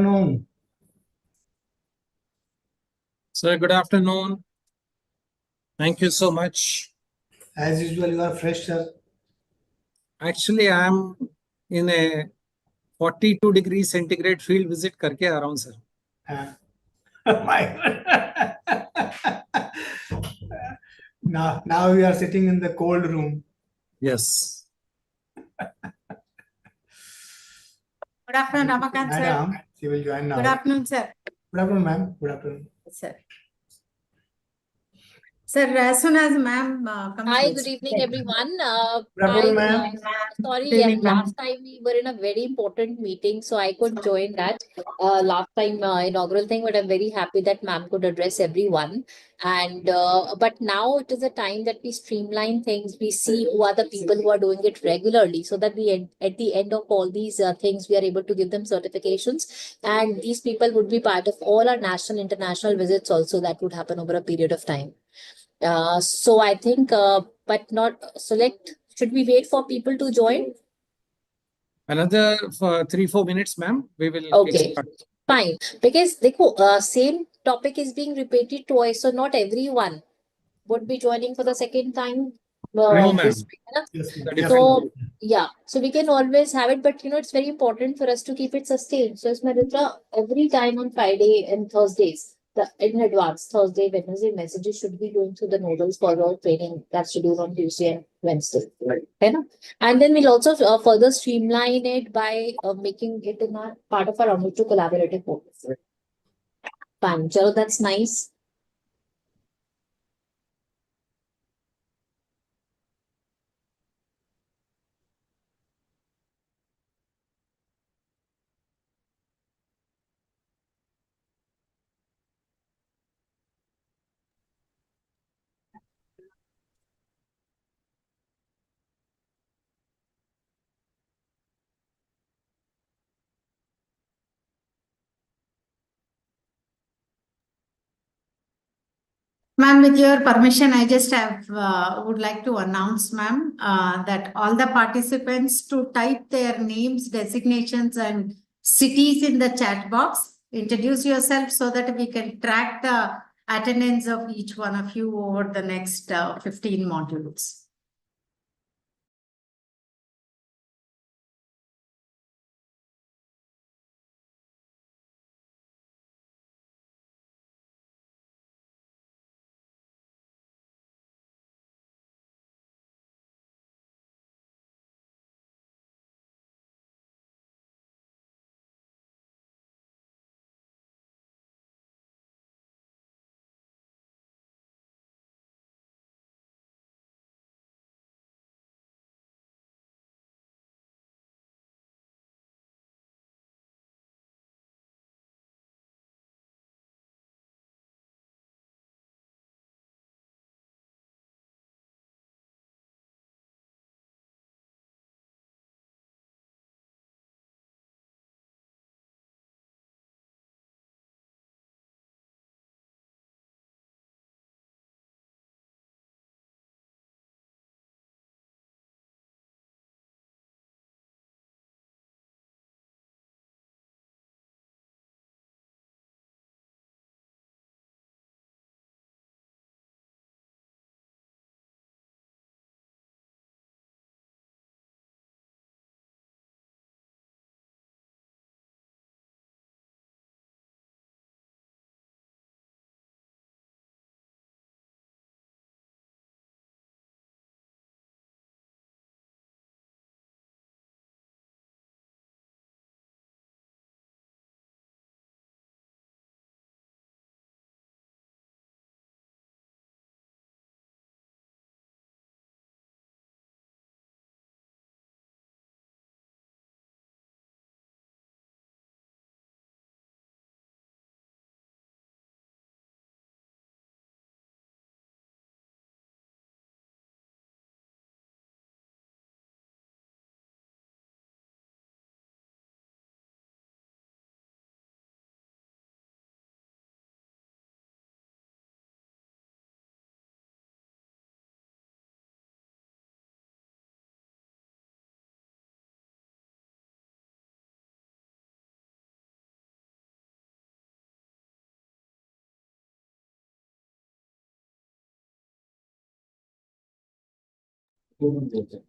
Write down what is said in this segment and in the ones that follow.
Afternoon. Sir, good afternoon. Thank you so much. As usual, you are fresh, sir. Actually, I'm in a 42 degrees centigrade field visit करके आ रहा हूँ sir. My God. Now we are sitting in the cold room. Yes. Good afternoon, Ramakant sir. Madam, she will join now. Good afternoon, sir. Good afternoon, ma'am. Good afternoon. Sir. Sir, as soon as ma'am comes. Hi, good evening, everyone. Good afternoon, ma'am. Sorry, Good evening, ma'am. last time we were in a very important meeting, so I could join that last time inaugural thing, but I'm very happy that ma'am could address everyone. And but now it is a time that we streamline things. We see who are the people who are doing it regularly, so that at the end of all these things, we are able to give them certifications. And these people would be part of all our national, international visits also that would happen over a period of time. So I think, but not select. Should we wait for people to join? Another 3-4 minutes, ma'am. We will get Okay, started. fine. Because देखो, same topic is being repeated twice, so not everyone would be joining for the second time. No, ma'am. This week, है ना? Yes, ma'am. That Yes, is So ma'am. yeah, so we can always have it, but it's very important for us to keep it sustained. So it's Maritra, every time on Friday and Thursdays, in advance, Thursday, Wednesday messages should be going through the nodals for our training that's scheduled on Tuesday and Wednesday. Right. है ना? And then we'll also further streamline it by making it in a part of our Amrita collaborative focus. Fine, chalo, that's nice. Ma'am, with your permission, I just would like to announce, ma'am, that all the participants to type their names, designations, and cities in the chat box. Introduce yourself so that we can track the attendance of each one of you over the next 15 modules.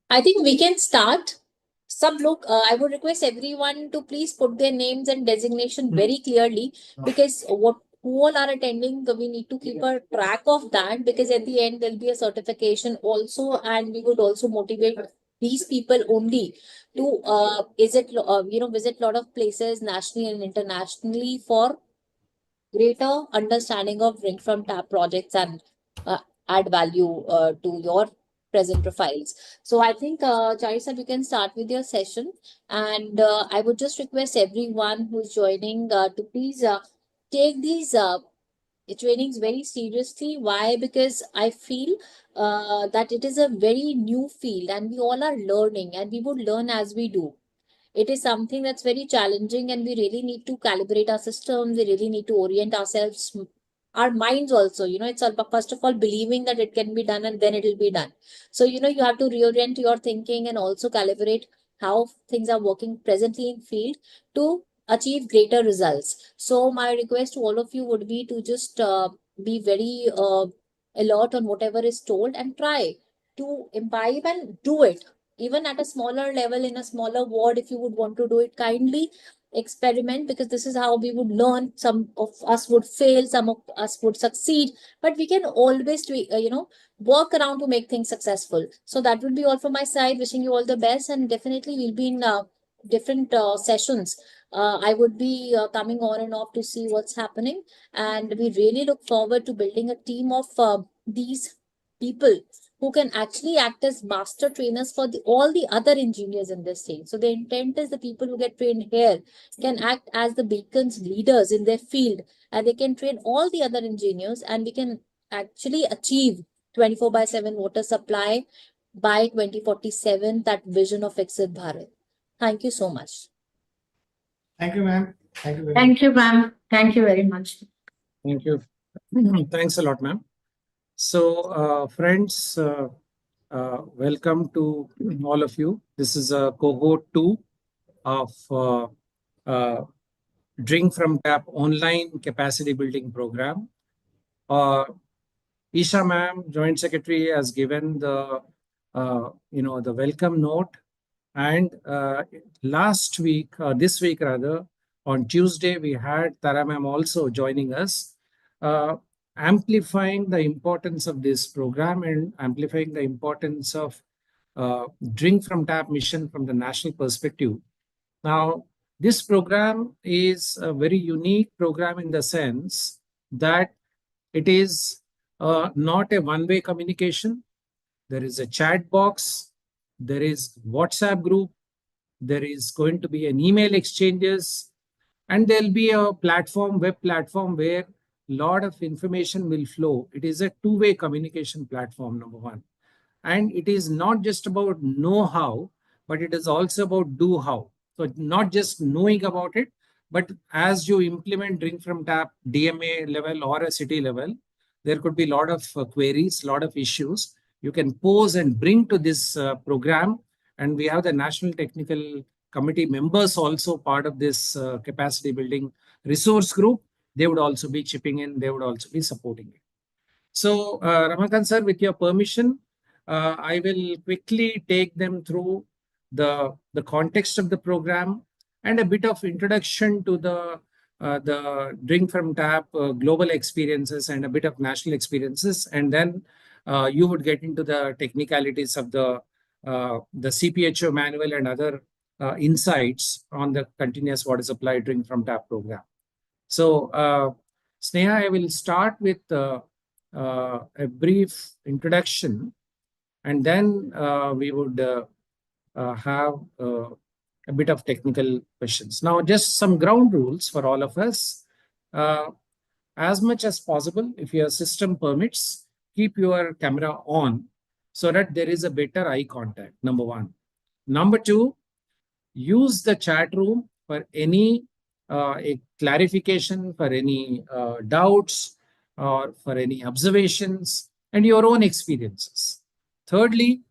I think we can start. I would request everyone to please put their names and designation very clearly, because what who all are attending, we need to keep a track of that, because at the end there'll be a certification also, and we would also motivate these people only to visit a lot of places nationally and internationally for greater understanding of drink from tap projects and uh, add value to your present profiles. So I think, Charissa, you can start with your session. And I would just request everyone who's joining to please take these trainings very seriously. Why? Because I feel that it is a very new field and we all are learning, and we would learn as we do. It is something that's very challenging, and we really need to calibrate our systems. We really need to orient ourselves, our minds also. It's all first of all believing that it can be done, and then it will be done. So, you have to reorient your thinking and also calibrate how things are working presently in field to achieve greater results. So my request to all of you would be to just be very alert on whatever is told, and try to imbibe and do it even at a smaller level, in a smaller ward. If you would want to do it, kindly experiment, because this is how we would learn. Some of us would fail, some of us would succeed, but we can always work around to make things successful. So that would be all from my side. Wishing you all the best, and definitely we'll be in different sessions. I would be coming on and off to see what's happening, and we really look forward to building a team of these people who can actually act as master trainers for all the other engineers in this state. So the intent is the people who get trained here can act as the beacons leaders in their field, and they can train all the other engineers, and we can actually achieve 24/7 water supply by 2047, that vision of Viksit Bharat. Thank you so much. Thank you, ma'am. Thank you very much. Thank you, ma'am. Thank you very much. Thank you. Thanks a lot, ma'am. So, friends, welcome to all of you. This is cohort 2 of Drink from Tap online capacity building program. Isha ma'am, Joint Secretary, has given the the welcome note, and this week rather, on Tuesday we had Tara ma'am also joining us, amplifying the importance of this program and amplifying the importance of Drink from Tap mission from the national perspective. Now, this program is a very unique program in the sense that it is not a one-way communication. There is a chat box, there is WhatsApp group, there is going to be an email exchanges, and there'll be a web platform where a lot of information will flow. It is a two-way communication platform, number one. And it is not just about know-how, but it is also about do-how. So not just knowing about it, but as you implement Drink from Tap DMA level or a city level, there could be a lot of queries, a lot of issues you can pose and bring to this program. And we have the National Technical Committee members also part of this capacity building resource group. They would also be chipping in, they would also be supporting it. So, Ramakant sir, with your permission, I will quickly take them through the context of the program and a bit of introduction to the Drink from Tap global experiences and a bit of national experiences, and then you would get into the technicalities of the CPHO manual and other insights on the continuous water supply Drink from Tap program. So, Sneha, I will start with a brief introduction, and then we would have a bit of technical questions. Now, just some ground rules for all of us. As much as possible, if your system permits, keep your camera on so that there is a better eye contact, number one. Number two, use the chat room for any a clarification, for any doubts, or for any observations and your own experiences. Thirdly,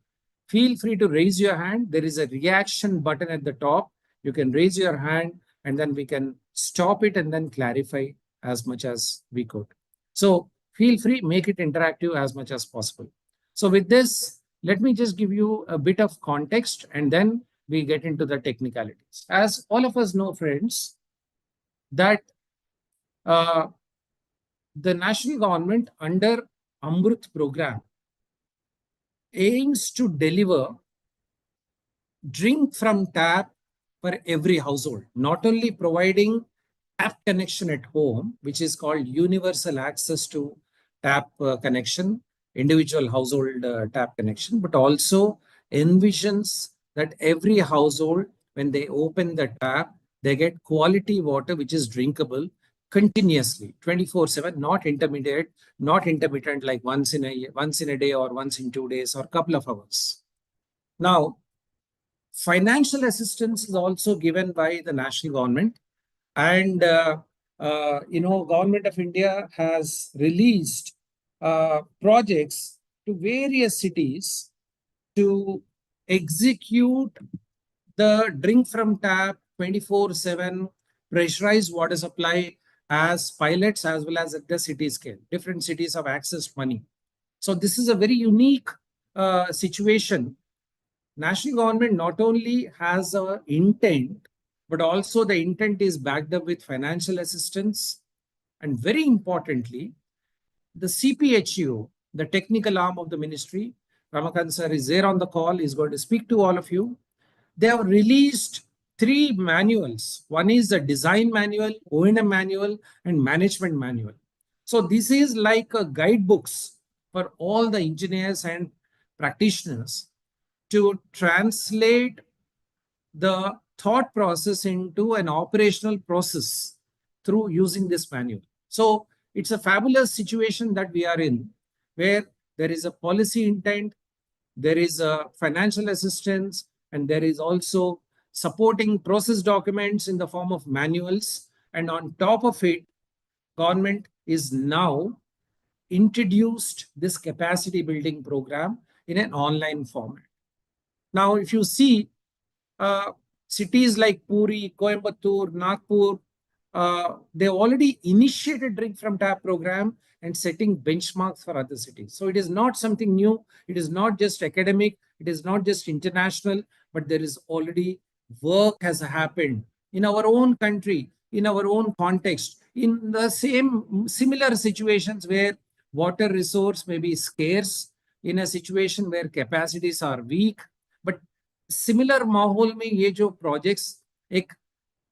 feel free to raise your hand. There is a reaction button at the top. You can raise your hand and then we can stop it and then clarify as much as we could. So feel free, make it interactive as much as possible. So with this, let me just give you a bit of context and then we get into the technicalities. As all of us know, friends, that uh, the national government under Amrut program aims to deliver drink from tap for every household, not only providing tap connection at home, which is called universal access to tap connection, individual household tap connection, but also envisions that every household, when they open the tap, they get quality water which is drinkable continuously, 24/7, not intermediate, not intermittent like once in a day or once in 2 days or couple of hours. Now, financial assistance is also given by the national government, and government of India has released projects to various cities to execute the drink from tap 24/7 pressurized water supply as pilots as well as at the city scale. Different cities have accessed money. So this is a very unique situation. National government not only has a intent, but also the intent is backed up with financial assistance. And very importantly, the CPHU, the technical arm of the ministry, Ramakant sir is there on the call, is going to speak to all of you. They have released 3 manuals. One is the design manual, O&M manual, and management manual. So this is like a guidebooks for all the engineers and practitioners to translate the thought process into an operational process through using this manual. So it's a fabulous situation that we are in, where there is a policy intent, there is a financial assistance, and there is also supporting process documents in the form of manuals. And on top of it, government is now introduced this capacity building program in an online format. Now, if you see uh, cities like Puri, Coimbatore, Nagpur, they already initiated drink from tap program and setting benchmarks for other cities. So it is not something new. It is not just academic. It is not just international, but there is already work has happened in our own country, in our own context, in the same similar situations where water resource may be scarce, in a situation where capacities are weak, but similar माहौल में ये जो projects एक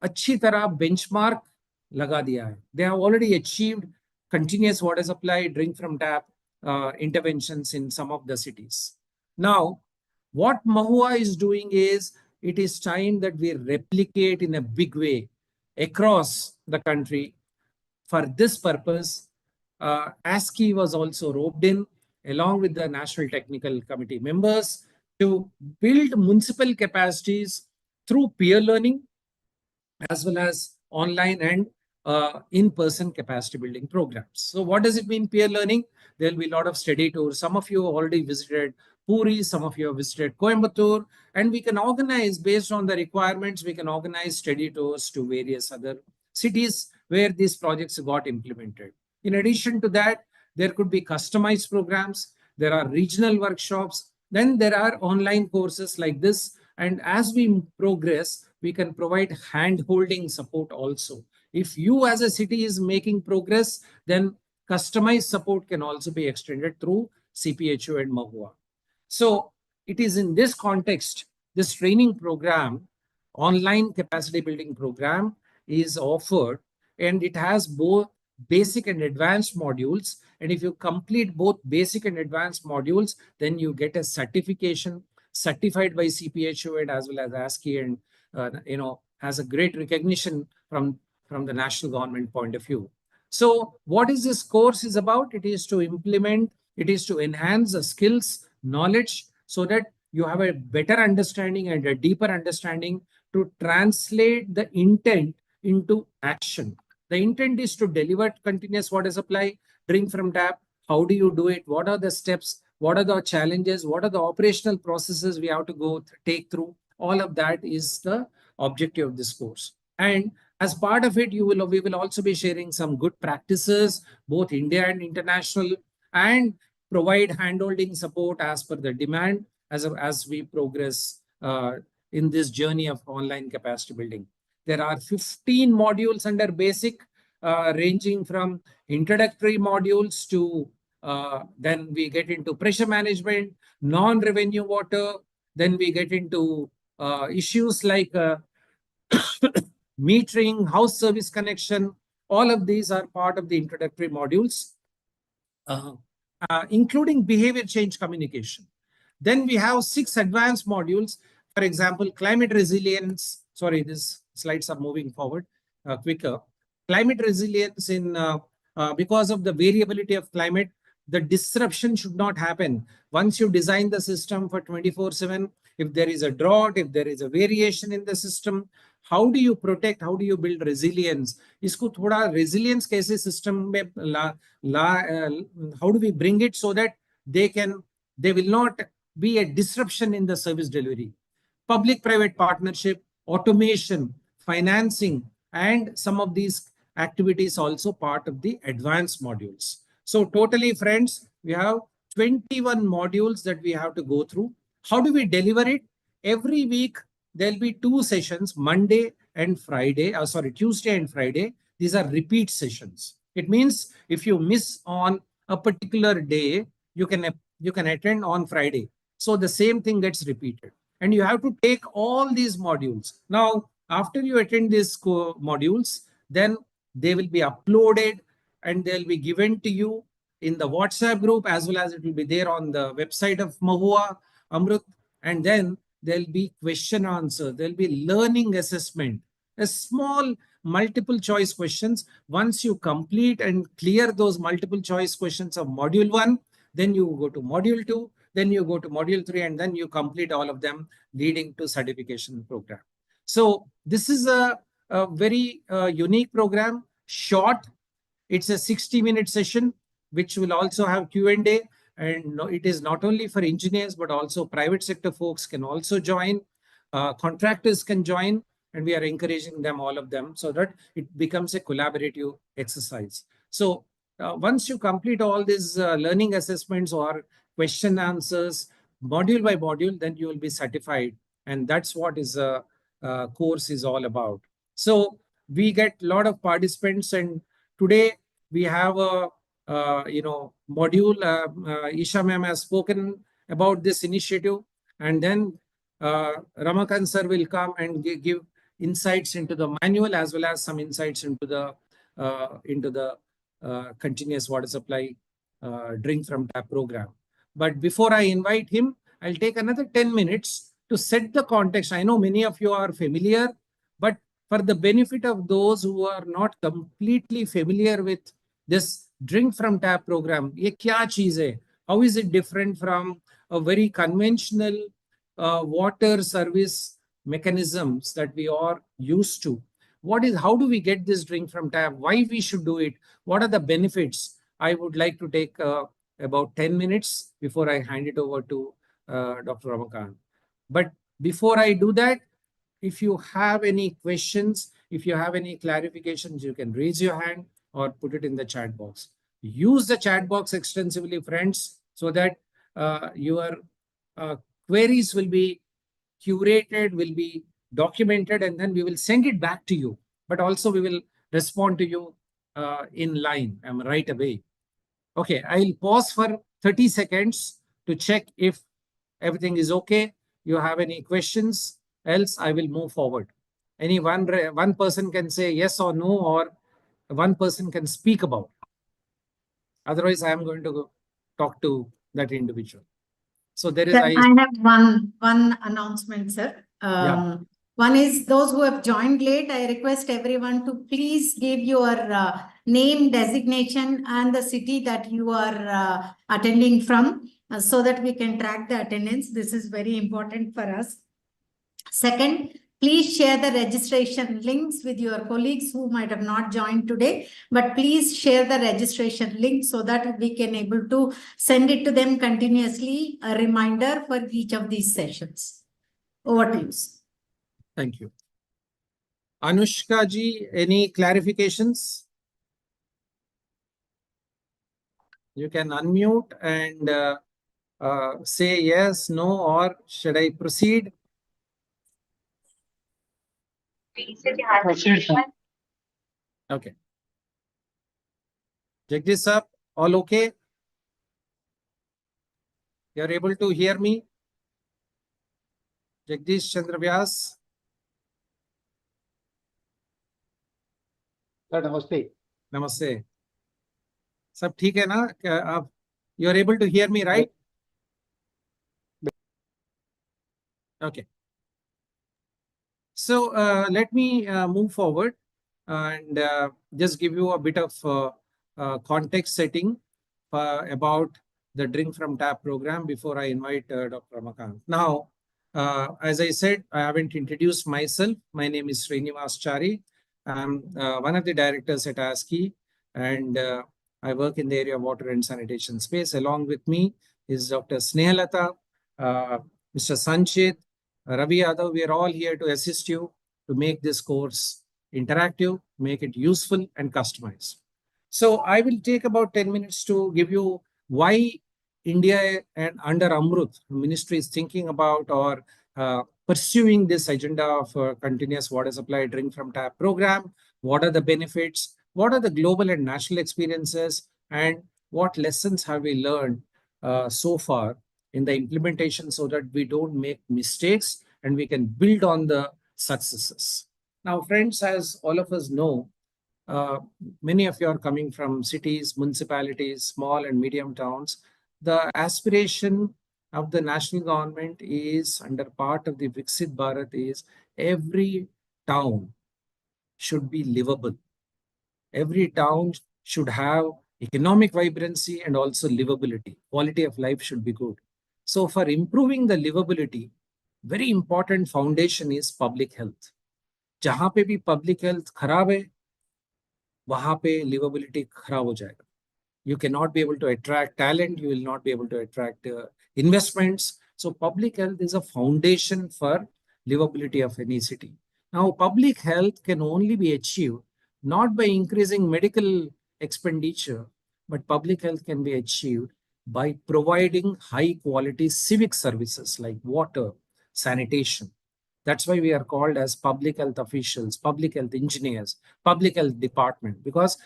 अच्छी तरह benchmark लगा दिया है. They have already achieved continuous water supply, drink from tap interventions in some of the cities. Now, what Mahua is doing is, it is time that we replicate in a big way across the country. For this purpose, ASCII was also roped in along with the National Technical Committee members to build municipal capacities through peer learning as well as online and in-person capacity building programs. So what does it mean, peer learning? There'll be a lot of study tours. Some of you have already visited Puri, some of you have visited Coimbatore, and we can organize based on the requirements, we can organize study tours to various other cities where these projects got implemented. In addition to that, there could be customized programs, there are regional workshops, then there are online courses like this. And as we progress, we can provide hand-holding support also. If you as a city is making progress, then customized support can also be extended through CPHU and Mahua. So it is in this context, this training program, online capacity building program is offered, and it has both basic and advanced modules. And if you complete both basic and advanced modules, then you get a certification certified by CPHU and as well as ASCII, and has a great recognition from the national government point of view. So what is this course is about? It is to implement, it is to enhance the skills, knowledge, so that you have a better understanding and a deeper understanding to translate the intent into action. The intent is to deliver continuous water supply, drink from tap. How do you do it? What are the steps? What are the challenges? What are the operational processes we have to take through? All of that is the objective of this course. And as part of it, we will also be sharing some good practices, both India and international, and provide handholding support as per the demand as we progress in this journey of online capacity building. There are 15 modules under basic, ranging from introductory modules to then we get into pressure management, non-revenue water, then we get into issues like metering, house service connection. All of these are part of the introductory modules, including behavior change communication. Then we have 6 advanced modules. For example, climate resilience. Sorry, these slides are moving forward quicker. Climate resilience because of the variability of climate, the disruption should not happen. Once you design the system for 24/7, if there is a drought, if there is a variation in the system, how do you protect, how do you build resilience? इसको थोड़ा resilience कैसे system में how do we bring it so that they will not be a disruption in the service delivery? Public-private partnership, automation, financing, and some of these activities also part of the advanced modules. So totally, friends, we have 21 modules that we have to go through. How do we deliver it? Every week, there'll be 2 sessions, Monday and Friday. Tuesday and Friday. These are repeat sessions. It means if you miss on a particular day, you can attend on Friday. So the same thing gets repeated. And you have to take all these modules. Now, after you attend these modules, then they will be uploaded and they'll be given to you in the WhatsApp group, as well as it will be there on the website of Mahua, Amrut. And then there'll be question answer. There'll be learning assessment, a small multiple choice questions. Once you complete and clear those multiple choice questions of module 1, then you go to module 2, then you go to module 3, and then you complete all of them, leading to certification program. So this is a very unique program, short. It's a 60-minute session, which will also have Q&A. And it is not only for engineers, but also private sector folks can also join. Contractors can join, and we are encouraging them, all of them, so that it becomes a collaborative exercise. So once you complete all these learning assessments or question answers, module by module, then you will be certified. And that's what is a course is all about. So we get a lot of participants, and today we have a module. Isha ma'am has spoken about this initiative, and then Ramakant sir will come and give insights into the manual, as well as some insights into the continuous water supply drink from tap program. But before I invite him, I'll take another 10 minutes to set the context. I know many of you are familiar, but for the benefit of those who are not completely familiar with this drink from tap program, ye kya cheez hai? How is it different from a very conventional water service mechanisms that we are used to? How do we get this drink from tap? Why we should do it? What are the benefits? I would like to take about 10 minutes before I hand it over to Dr. Ramakant. But before I do that, if you have any questions, if you have any clarifications, you can raise your hand or put it in the chat box. Use the chat box extensively, friends, so that your queries will be curated, will be documented, and then we will send it back to you. But also we will respond to you in line right away. Okay, I'll pause for 30 seconds to check if everything is okay. You have any questions? Else I will move forward. Any one person can say yes or no, or one person can speak about. Otherwise, I am going to talk to that individual. So there is. Sir, I have one announcement, sir. Yeah. One is those who have joined late, I request everyone to please give your name, designation, and the city that you are attending from, so that we can track the attendance. This is very important for us. Second, please share the registration links with your colleagues who might have not joined today, but please share the registration link so that we can able to send it to them continuously, a reminder for each of these sessions. Over to you. Thank you. Anushka ji, any clarifications? You can unmute and say yes, no, or should I proceed? Proceed, sir. Okay. Jagdish sir, all okay? You are able to hear me? Jagdish Chandra Vyas? Sir, namaste. नमस्ते सब ठीक है ना क्या आप you are able to hear me right okay so let me move forward and just give you a bit of context setting about the drink from tap program before I invite Dr. Ramakant. Now as I said, I haven't introduced myself. My name is Srinivas Chari. I'm one of the directors at ASCII, and I work in the area of water and sanitation space. Along with me is Dr. Snehalata, Mr. Sanchit, Ravi Yadav. We are all here to assist you to make this course interactive, make it useful and customized. So I will take about 10 minutes to give you why India and under Amrut ministry is thinking about or pursuing this agenda of continuous water supply drink from tap program. What are the benefits? What are the global and national experiences? And what lessons have we learned so far in the implementation so that we don't make mistakes and we can build on the successes. Now, friends, as all of us know, uh, many of you are coming from cities, municipalities, small and medium towns. The aspiration of the national government is under part of the Viksit Bharat is every town should be livable. Every town should have economic vibrancy and also livability. Quality of life should be good. So for improving the livability, very important foundation is public health. जहां पे भी public health खराब है वहां पे liveability खराब हो जाएगा. You cannot be able to attract talent, you will not be able to attract investments. So public health is a foundation for livability of any city. Now, public health can only be achieved not by increasing medical expenditure, but public health can be achieved by providing high quality civic services like water, sanitation. That's why we are called as public health officials, public health engineers, public health department, because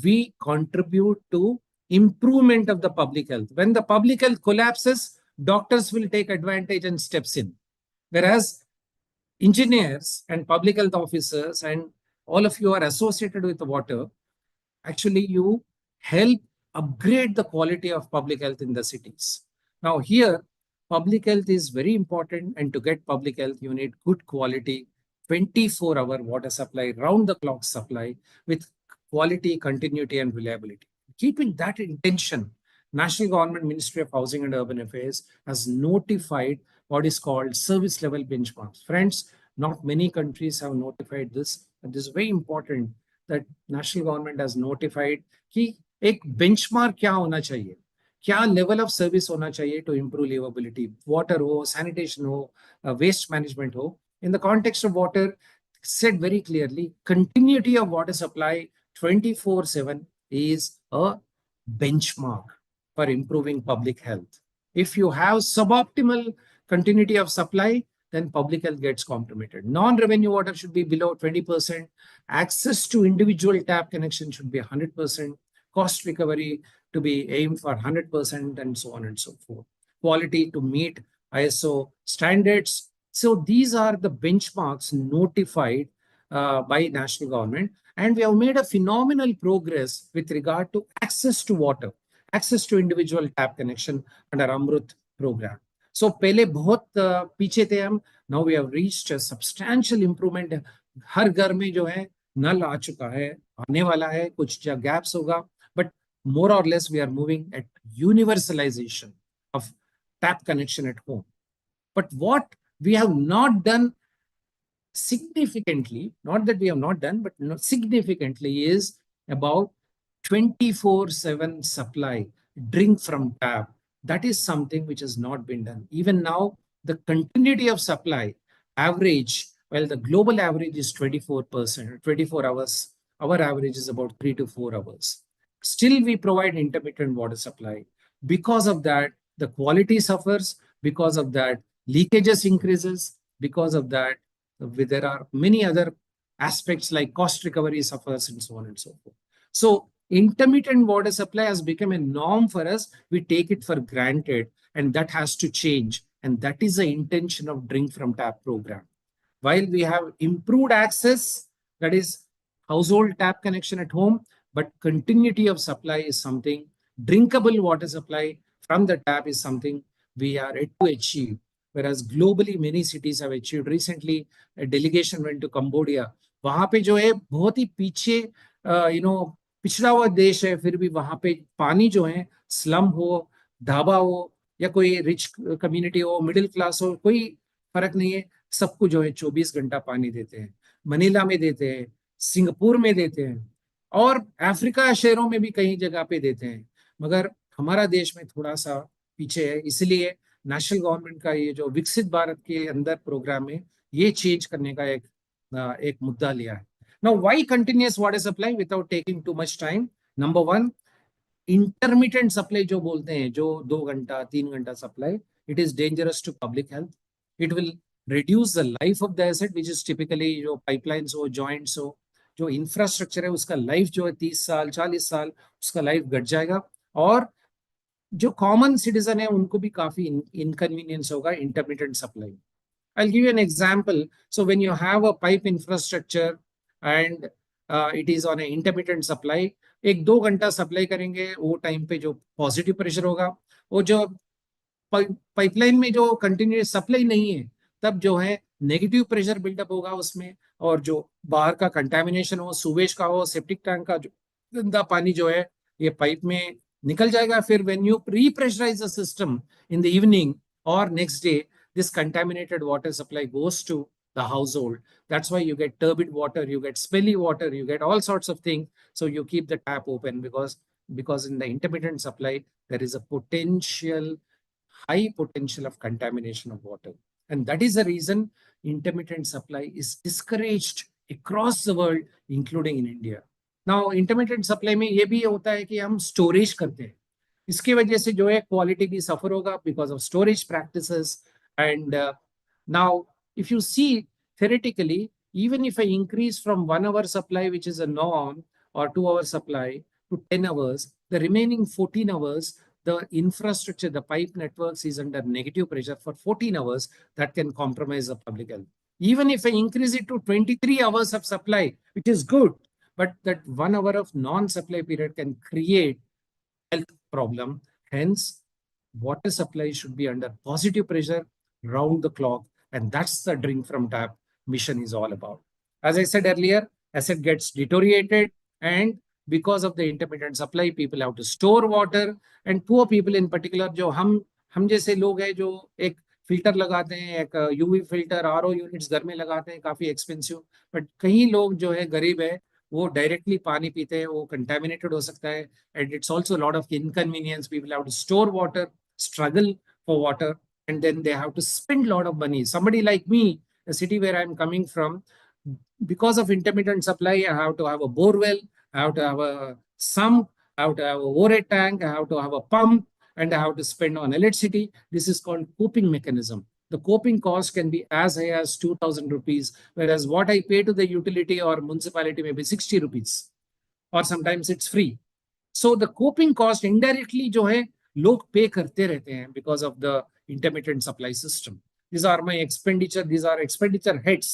we contribute to improvement of the public health. When the public health collapses, doctors will take advantage and steps in. Whereas engineers and public health officers and all of you are associated with the water, actually you help upgrade the quality of public health in the cities. Now here, public health is very important, and to get public health, you need good quality 24-hour water supply, round the clock supply with quality, continuity and reliability. Keeping that intention, National Government Ministry of Housing and Urban Affairs has notified what is called service level benchmarks. Friends, not many countries have notified this, and this is very important that national government has notified कि एक benchmark क्या होना चाहिए, क्या level of service होना चाहिए to improve livability, water हो, sanitation हो, waste management हो. In the context of water, said very clearly, continuity of water supply 24/7 is a benchmark for improving public health. If you have suboptimal continuity of supply, then public health gets compromised. Non-revenue water should be below 20%. Access to individual tap connection should be 100%. Cost recovery to be aimed for 100%, and so on and so forth. Quality to meet ISO standards. So these are the benchmarks notified by national government. And we have made a phenomenal progress with regard to access to water, access to individual tap connection under Amrut program. So पहले बहुत पीछे थे हम. Now we have reached a substantial improvement. हर घर में जो है नल आ चुका है, आने वाला है, कुछ gaps होगा, but more or less we are moving at universalization of tap connection at home. But what we have not done significantly, not that we have not done, but significantly, is about 24/7 supply, drink from tap. That is something which has not been done. Even now, the continuity of supply average, well, the global average is 24%, 24 hours. Our average is about 3 to 4 hours. Still we provide intermittent water supply. Because of that, the quality suffers. Because of that, leakages increases. Because of that, there are many other aspects like cost recovery suffers and so on and so forth. So intermittent water supply has become a norm for us. We take it for granted, and that has to change. And that is the intention of Drink from Tap program. While we have improved access, that is household tap connection at home, but continuity of supply is something, drinkable water supply from the tap is something we are yet to achieve. Whereas globally, many cities have achieved. Recently, a delegation went to Cambodia. वहां पे जो है बहुत ही पीछे पिछड़ा हुआ देश है, फिर भी वहां पे पानी जो है स्लम हो, ढाबा हो, या कोई रिच कम्युनिटी हो, मिडिल क्लास हो, कोई फर्क नहीं है, सबको जो है 24 घंटा पानी देते हैं। मनीला में देते हैं, सिंगापुर में देते हैं, और अफ्रीका शहरों में भी कई जगह पे देते हैं। मगर हमारा देश में थोड़ा सा पीछे है, इसलिए नेशनल गवर्नमेंट का ये जो विकसित भारत के अंदर प्रोग्राम में ये चेंज करने का एक मुद्दा लिया है। Now why continuous water supply without taking too much time? Number one, intermittent supply जो बोलते हैं, जो 2 घंटा 3 घंटा supply, it is dangerous to public health. It will reduce the life of the asset which is typically जो pipelines हो, joints हो, जो इंफ्रास्ट्रक्चर है उसका लाइफ जो है 30 साल 40 साल उसका लाइफ घट जाएगा, और जो कॉमन सिटीजन है उनको भी काफी इनकन्वीनियंस होगा intermittent supply. I'll give you an example. So when you have a pipe infrastructure and it is on an intermittent supply, 1-2 घंटा सप्लाई करेंगे, वो टाइम पे जो पॉजिटिव प्रेशर होगा, वो जो पाइपलाइन में जो कंटिन्यूस सप्लाई नहीं है तब जो है नेगेटिव प्रेशर बिल्डअप होगा उसमें, और जो बाहर का कंटेमिनेशन हो, सुवेज का हो, सेप्टिक टैंक का जो गंदा पानी जो है ये पाइप में निकल जाएगा. फिर when you repressurise the system in the evening और next day, this contaminated water supply goes to the household. That's why you get turbid water, you get smelly water, you get all sorts of things. So you keep the tap open because in the intermittent supply, there is a high potential of contamination of water. And that is the reason intermittent supply is discouraged across the world, including in India. Now, intermittent supply में ये भी होता है कि हम storage करते हैं. इसकी वजह से जो है quality भी suffer होगा because of storage practices. And now, if you see theoretically, even if I increase from 1 hour supply, which is a norm, or 2 hour supply to 10 hours, the remaining 14 hours, the infrastructure, the pipe networks is under negative pressure for 14 hours, that can compromise the public health. Even if I increase it to 23 hours of supply, which is good, but that 1 hour of non-supply period can create health problem. Hence, water supply should be under positive pressure round the clock, and that's the Drink from Tap mission is all about. As I said earlier, asset gets deteriorated, and because of the intermittent supply, people have to store water, and poor people in particular, जो हम जैसे लोग हैं जो एक filter लगाते हैं, एक यूवी फिल्टर, आरओ यूनिट्स घर में लगाते हैं, काफी एक्सपेंसिव, बट कई लोग जो है गरीब है वो डायरेक्टली पानी पीते हैं, वो कंटेमिनेटेड हो सकता है, and it's also lot of inconvenience. People have to store water, struggle for water, and then they have to spend a lot of money. Somebody like me, the city where I'm coming from, because of intermittent supply, I have to have a bore well, I have to have a sump, I have to have a overhead tank, I have to have a pump, and I have to spend on electricity. This is called coping mechanism. The coping cost can be as high as 2,000 rupees, whereas what I pay to the utility or municipality may be 60 rupees, or sometimes it's free. So the coping cost indirectly जो है लोग पे करते रहते हैं because of the intermittent supply system. These are my expenditure. These are expenditure heads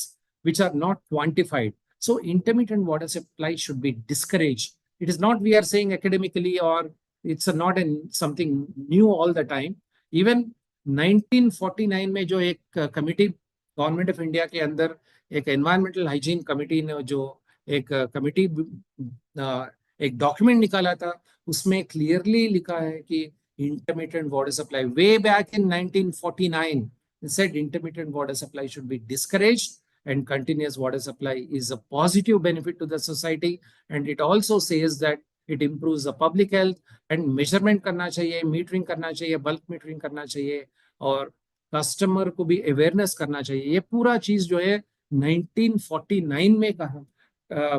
which are not quantified. So intermittent water supply should be discouraged. It is not we are saying academically, or it's not something new all the time. Even 1949 में जो एक committee government of India के अंदर एक environmental hygiene committee ने जो एक committee एक डॉक्यूमेंट निकाला था, उसमें क्लियरली लिखा है कि intermittent water supply way back in 1949, it said intermittent water supply should be discouraged and continuous water supply is a positive benefit to the society. And it also says that it improves the public health, and measurement करना चाहिए, metering करना चाहिए, bulk metering करना चाहिए, और customer को भी awareness करना चाहिए. ये पूरा चीज जो है 1949 में कहा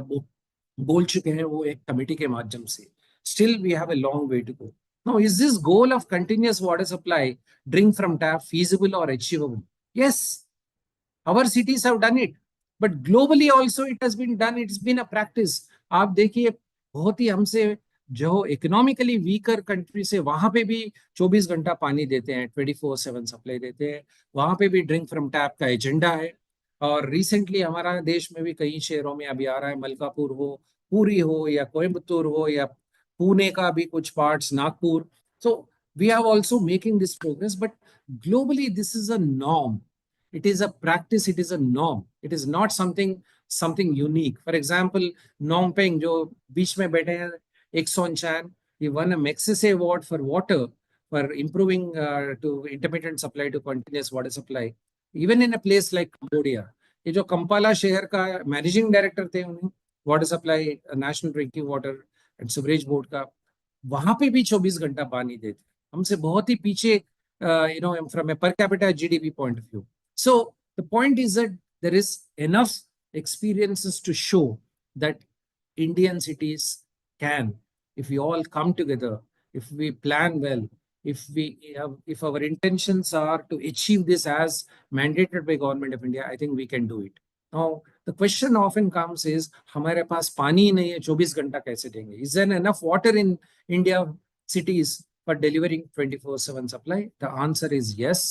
बोल चुके हैं वो एक कमेटी के माध्यम से. Still, we have a long way to go. Now, is this goal of continuous water supply, drink from tap, feasible or achievable? Yes, our cities have done it, but globally also it has been done. It's been a practice. आप देखिए बहुत ही हमसे जो economically weaker country से वहां पे भी 24 घंटा पानी देते हैं, 24/7 सप्लाई देते हैं, वहां पे भी ड्रिंक फ्रॉम टैप का एजेंडा है। और रिसेंटली हमारा देश में भी कई शहरों में अभी आ रहा है, मलकापुर हो, पुरी हो या कोयम्बतूर हो या पुणे का भी कुछ parts, Nagpur. So we are also making this progress, but globally this is a norm. It is a practice, it is a norm, it is not something unique. For example, Nongpeng जो बीच में बैठे हैं, Exxon Chan, he won a Magsaysay award for water, for improving to intermittent supply to continuous water supply, even in a place like Cambodia. ये जो Kampala शहर का managing director थे, उन्हें water supply national drinking water and sewerage board का, वहां पे भी 24 घंटा पानी देते, हमसे बहुत ही पीछे, from a per capita GDP point of view. So the point is that there is enough experiences to show that Indian cities can, if we all come together, if we plan well, if our intentions are to achieve this as mandated by Government of India, I think we can do it. Now the question often comes is, हमारे पास पानी नहीं है, 24 घंटा कैसे देंगे? Is there enough water in India cities for delivering 24/7 supply? The answer is yes.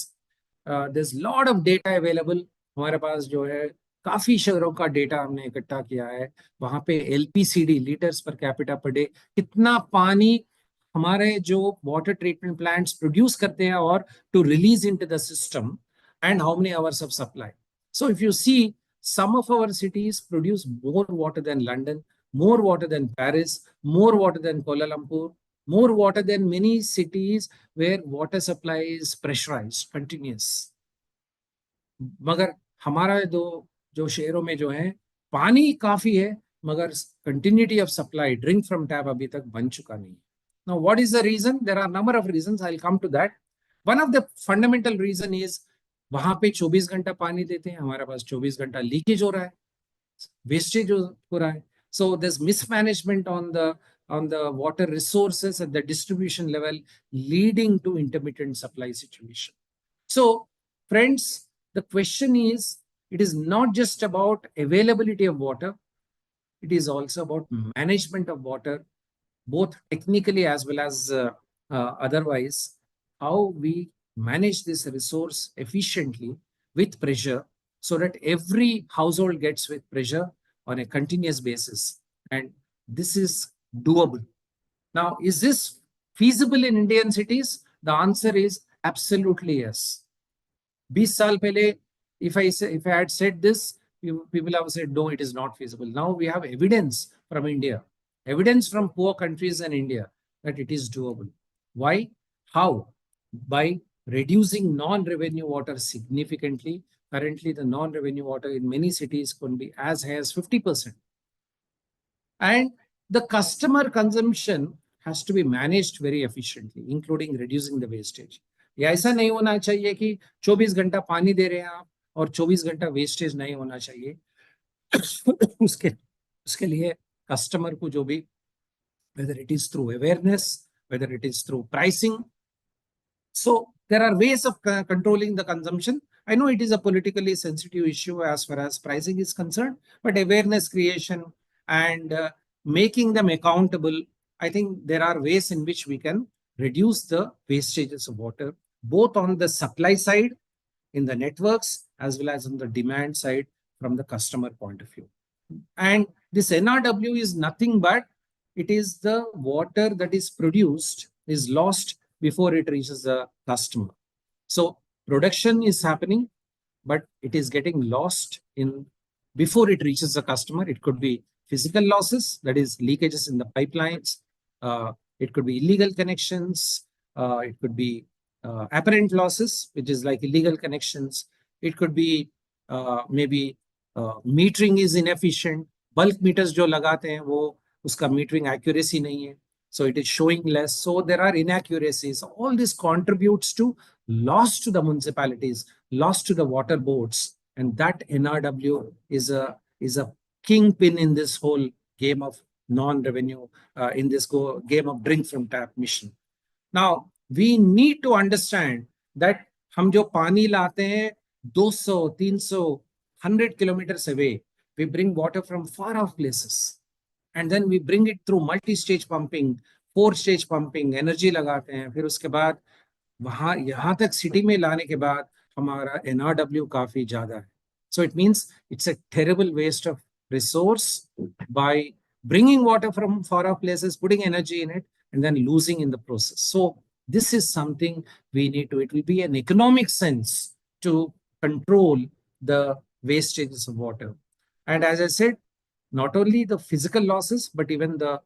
There's lot of data available. हमारे पास जो है काफी शहरों का डेटा हमने इकट्ठा किया है, वहां पे LPCD, litres per capita per day, कितना पानी हमारे जो वाटर ट्रीटमेंट प्लांट्स प्रोड्यूस करते हैं और to release into the system, and how many hours of supply. So if you see, some of our cities produce more water than London, more water than Paris, more water than Kuala Lumpur, more water than many cities where water supply is pressurized, continuous. मगर हमारा जो शहरों में जो है पानी काफी है, मगर continuity of supply, drink from tap अभी तक बन चुका नहीं. Now what is the reason? There are a number of reasons. I'll come to that. One of the fundamental reason is वहां पे 24 घंटा पानी देते हैं, हमारे पास 24 घंटा लीकेज हो रहा है, वेस्टेज हो रहा है. So there's mismanagement on the water resources at the distribution level, leading to intermittent supply situation. So friends, the question is, it is not just about availability of water, it is also about management of water, both technically as well as otherwise, how we manage this resource efficiently with pressure, so that every household gets with pressure on a continuous basis, and this is doable. Now, is this feasible in Indian cities? The answer is absolutely yes. 20 साल पहले, if I had said this, people have said no, it is not feasible. Now we have evidence from India, evidence from poor countries and India, that it is doable. Why? How? By reducing non-revenue water significantly. Currently, the non-revenue water in many cities can be as high as 50%. And the customer consumption has to be managed very efficiently, including reducing the wastage. ये ऐसा नहीं होना चाहिए कि 24 घंटा पानी दे रहे हैं आप और 24 घंटा वेस्टेज नहीं होना चाहिए. उसके लिए कस्टमर को जो भी, whether it is through awareness, whether it is through pricing. So there are ways of controlling the consumption. I know it is a politically sensitive issue as far as pricing is concerned, but awareness creation and making them accountable, I think there are ways in which we can reduce the wastages of water, both on the supply side in the networks as well as on the demand side from the customer point of view. And this NRW is nothing but it is the water that is produced is lost before it reaches the customer. So production is happening, but it is getting lost before it reaches the customer. It could be physical losses, that is leakages in the pipelines. It could be illegal connections. It could be apparent losses, which is like illegal connections. It could be maybe metering is inefficient. Bulk meters जो लगाते हैं वो उसका metering accuracy नहीं है. So it is showing less. So there are inaccuracies. All this contributes to loss to the municipalities, loss to the water boards. And that NRW is a kingpin in this whole game of non-revenue in this game of drink from tap mission. Now, we need to understand that हम जो पानी लाते हैं 200, 300, 100 kilometers away, we bring water from far off places. And then we bring it through multi-stage pumping, 4-stage pumping, energy लगाते हैं, फिर उसके बाद वहाँ यहाँ तक सिटी में लाने के बाद हमारा NRW काफी ज्यादा है. So it means it's a terrible waste of resource by bringing water from far off places, putting energy in it, and then losing in the process. So this is something we need to, it will be an economic sense to control the wastages of water. And as I said, not only the physical losses, but even the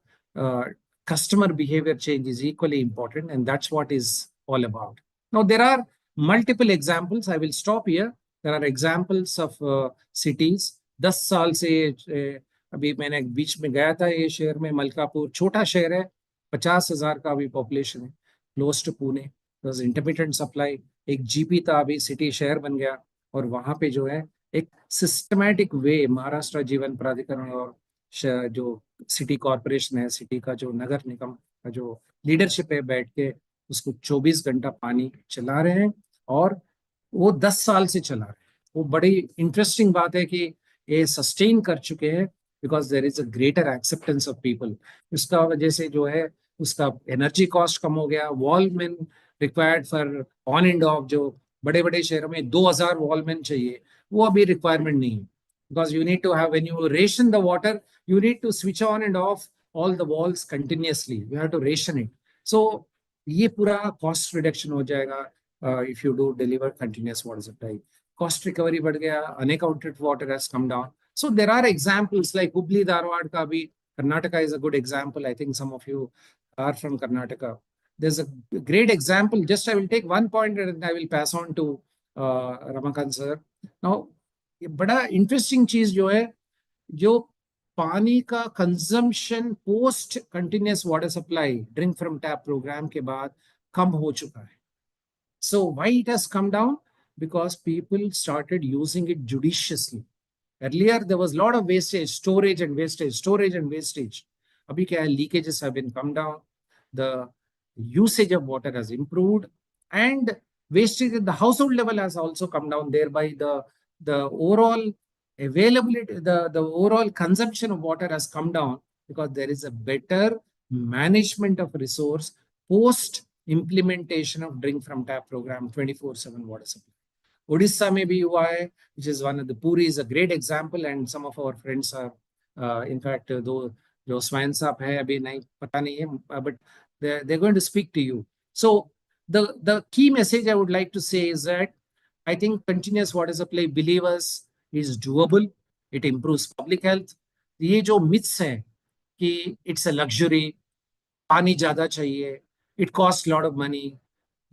customer behavior change is equally important. And that's what is all about. Now, there are multiple examples. I will stop here. There are examples of cities. 10 साल से अभी मैंने बीच में गया था ये शहर में मलकापुर, छोटा शहर है, 50,000 का अभी पॉपुलेशन है, close to Pune. Intermittent supply, एक जीपी था, अभी सिटी शहर बन गया. और वहां पे जो है एक सिस्टमैटिक वे महाराष्ट्र जीवन प्राधिकरण और जो सिटी कॉर्पोरेशन है, सिटी का जो नगर निगम का जो लीडरशिप है, बैठ के उसको 24 घंटा पानी चला रहे हैं. और वो 10 साल से चला रहे हैं. वो बड़ी इंटरेस्टिंग बात है कि ये सस्टेन कर चुके हैं because there is a greater acceptance of people. उसका वजह से जो है उसका एनर्जी कॉस्ट कम हो गया. Valveman required for on and off, जो बड़े बड़े शहरों में 2000 वॉलमैन चाहिए, वो अभी रिक्वायरमेंट नहीं है. Because you need to have, when you ration the water, you need to switch on and off all the walls continuously. You have to ration it. So ये पूरा cost reduction हो जाएगा if you do deliver continuous water supply. Cost recovery बढ़ गया, unaccounted water has come down. So there are examples like Hubli Dharwad का भी, Karnataka is a good example. I think some of you are from Karnataka. There's a great example. Just I will take one point and I will pass on to Ramakant sir. Now बड़ा interesting चीज जो है, जो पानी का consumption post continuous water supply drink from tap program के बाद कम हो चुका है. So why it has come down? Because people started using it judiciously. Earlier there was lot of wastage, storage and wastage. अभी क्या है, leakages have been come down, the usage of water has improved, and wastage at the household level has also come down. Thereby the overall availability, the overall consumption of water has come down because there is a better management of resource post implementation of drink from tap program 24/7 water supply. Odisha में भी हुआ है, which is one of the Puri is a great example, and some of our friends are in fact जो swine साहब है अभी नहीं पता नहीं है, but they're going to speak to you. So the key message I would like to say is that I think continuous water supply, believe us, is doable. It improves public health. ये जो myths हैं कि it's a luxury, पानी ज्यादा चाहिए, it costs a lot of money,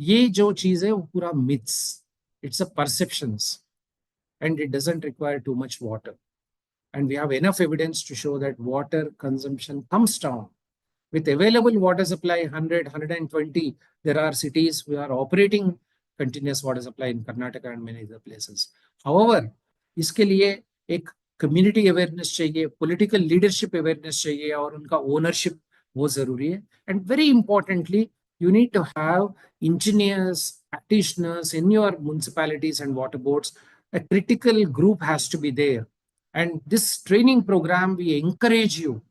ये जो चीज है वो पूरा myths. It's a perceptions, and it doesn't require too much water. And we have enough evidence to show that water consumption comes down. With available water supply 100, 120, there are cities who are operating continuous water supply in Karnataka and many other places. However, इसके लिए एक community awareness चाहिए, political leadership awareness चाहिए, और उनका ownership वो जरूरी है. And very importantly, you need to have engineers, practitioners in your municipalities and water boards. A critical group has to be there. And this training program, we encourage you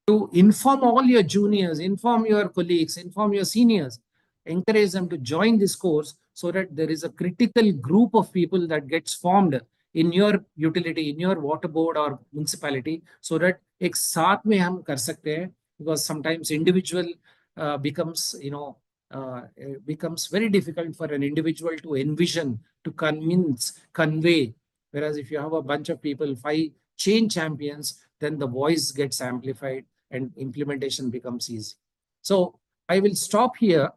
to inform all your juniors, inform your colleagues, inform your seniors, encourage them to join this course so that there is a critical group of people that gets formed in your utility, in your water board or municipality, so that एक साथ में हम कर सकते हैं. Because sometimes individual becomes, becomes very difficult for an individual to envision, to convey. Whereas if you have a bunch of people, 5 change champions, then the voice gets amplified and implementation becomes easy. So I will stop here,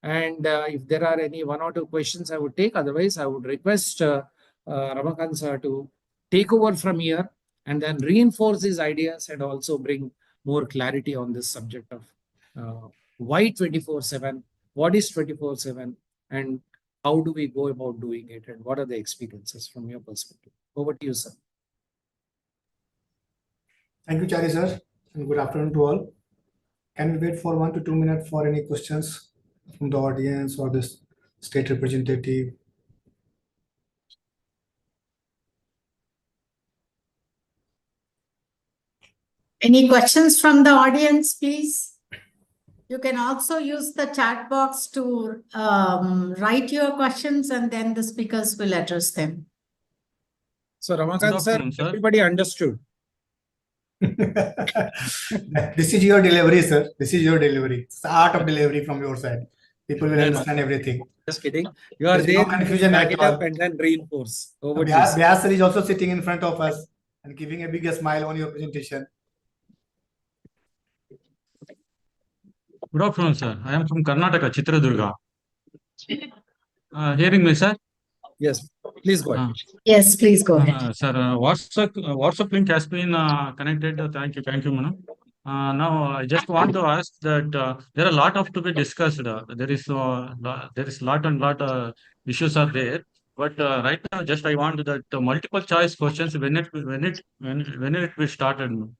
and if there are any 1 or 2 questions I would take. Otherwise, I would request Ramakant sir to take over from here and then reinforce these ideas and also bring more clarity on this subject of why 24/7, what is 24/7, and how do we go about doing it, and what are the experiences from your perspective. Over to you, sir. Thank you, Chari sir. and good afternoon to all. Can we wait for 1 to 2 minutes for any questions from the audience or the state representative? Any questions from the audience, please? You can also use the chat box to write your questions and then the speakers will address them. So Good Ramakant sir, afternoon, sir. everybody understood. This is your delivery, sir. This is your delivery. It's the art of delivery from your side. People will No, no. understand everything. Just kidding. You are There's there, no confusion back at it up all. and then reinforce. Over to you, Vyas sir. Vyas sir is also sitting in front of us and giving a bigger smile on your presentation. Good afternoon, sir. I am from Karnataka, Chitradurga. Hearing me, sir? Yes, please go ahead. Yes, please go ahead. Sir, WhatsApp link has been connected. Thank you, madam. Now, I just want to ask that there are a lot of to be discussed. There is lot issues are there. But right now, just I want that multiple choice questions when it will started.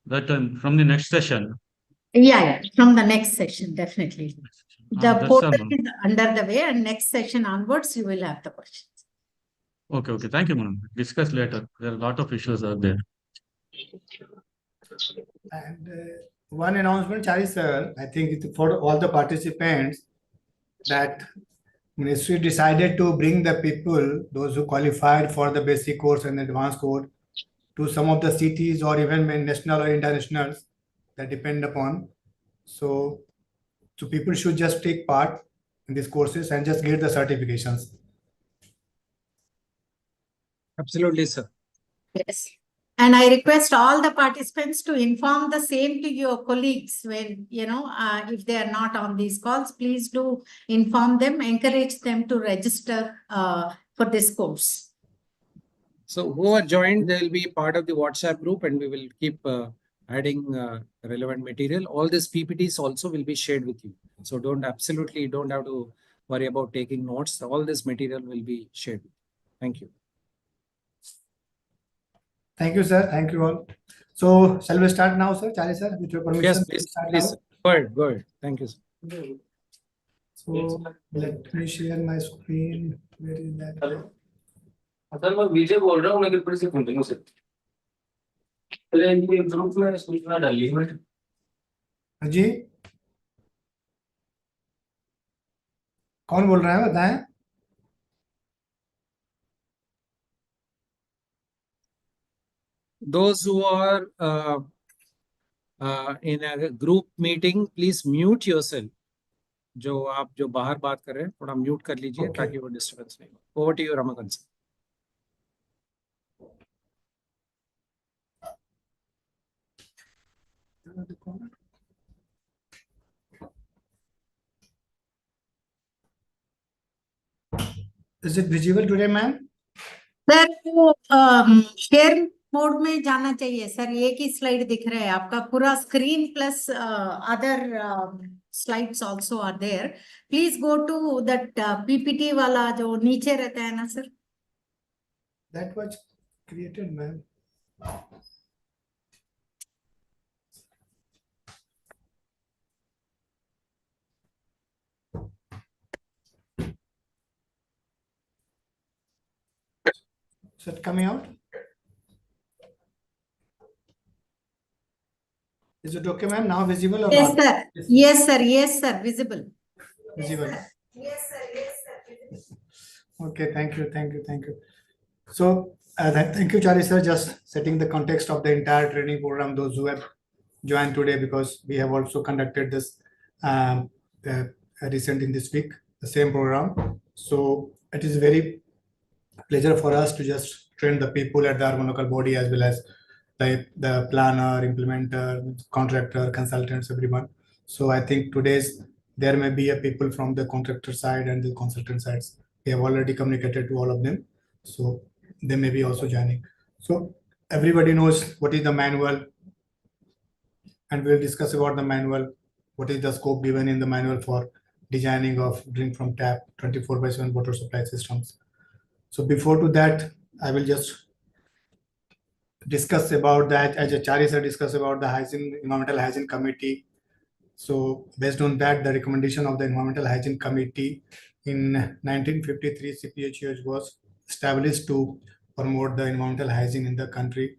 That from the next session. Yeah, from the next section, definitely. The That's all, portal ma'am. is under the way and next session onwards, you will have the questions. Okay. Thank you, madam. Discuss later. There are a lot of issues are there. And one announcement, Chari sir, I think it's for all the participants that Ministry decided to bring the people, those who qualified for the basic course and advanced course, to some of the cities or even national or internationals that depend upon. So people should just take part in these courses and just get the certifications. Absolutely, sir. Yes. And I request all the participants to inform the same to your colleagues when, if they are not on these calls, please do inform them, encourage them to register for this course. So who are joined, they will be part of the WhatsApp group and we will keep adding relevant material. All these PPTs also will be shared with you. So don't have to worry about taking notes. All this material will be shared. Thank you. Thank you, sir. Thank you all. So shall we start now, sir? Chari sir, with your permission. Yes, please. Start Please. now? Go ahead. Thank you, sir. So let me share my screen. Where is that? Sir मैं विजय बोल रहा हूँ मैं किधर से continue से तेरे ये ग्रुप में सूचना डाली है जी कौन बोल रहा है बताएं? Those who are in a group meeting, please mute yourself. जो बाहर बात कर रहे हैं थोड़ा म्यूट कर लीजिए ताकि वो डिस्टर्बेंस नहीं हो. Over to you, Ramakant sir. Is it visible today, ma'am? Sir वो शेयर मोड में जाना चाहिए सर. एक ही स्लाइड दिख रहा है आपका पूरा screen plus other slides also are there. Please go to that PPT वाला जो नीचे रहता है ना sir. That was created, ma'am. Is it coming out? Is it okay, ma'am? Now visible or Yes not? sir. Yes sir. Yes sir. Visible. Visible. Yes sir. Yes sir. Okay, thank you. So, thank you, Chari sir, just setting the context of the entire training program, those who have joined today, because we have also conducted this recent in this week, the same program. So it is very pleasure for us to just train the people at the urban local body as well as the planner, implementer, contractor, consultants, everyone. So I think there may be a people from the contractor side and the consultant sides. We have already communicated to all of them. So they may be also joining. So everybody knows what is the manual, and we'll discuss about the manual. What is the scope given in the manual for designing of drink from tap 24/7 water supply systems. So before to that, I will just discuss about that, as Achari sir discussed about the environmental hygiene committee. So based on that, the recommendation of the environmental hygiene committee in 1953, CPHEH was established to promote the environmental hygiene in the country,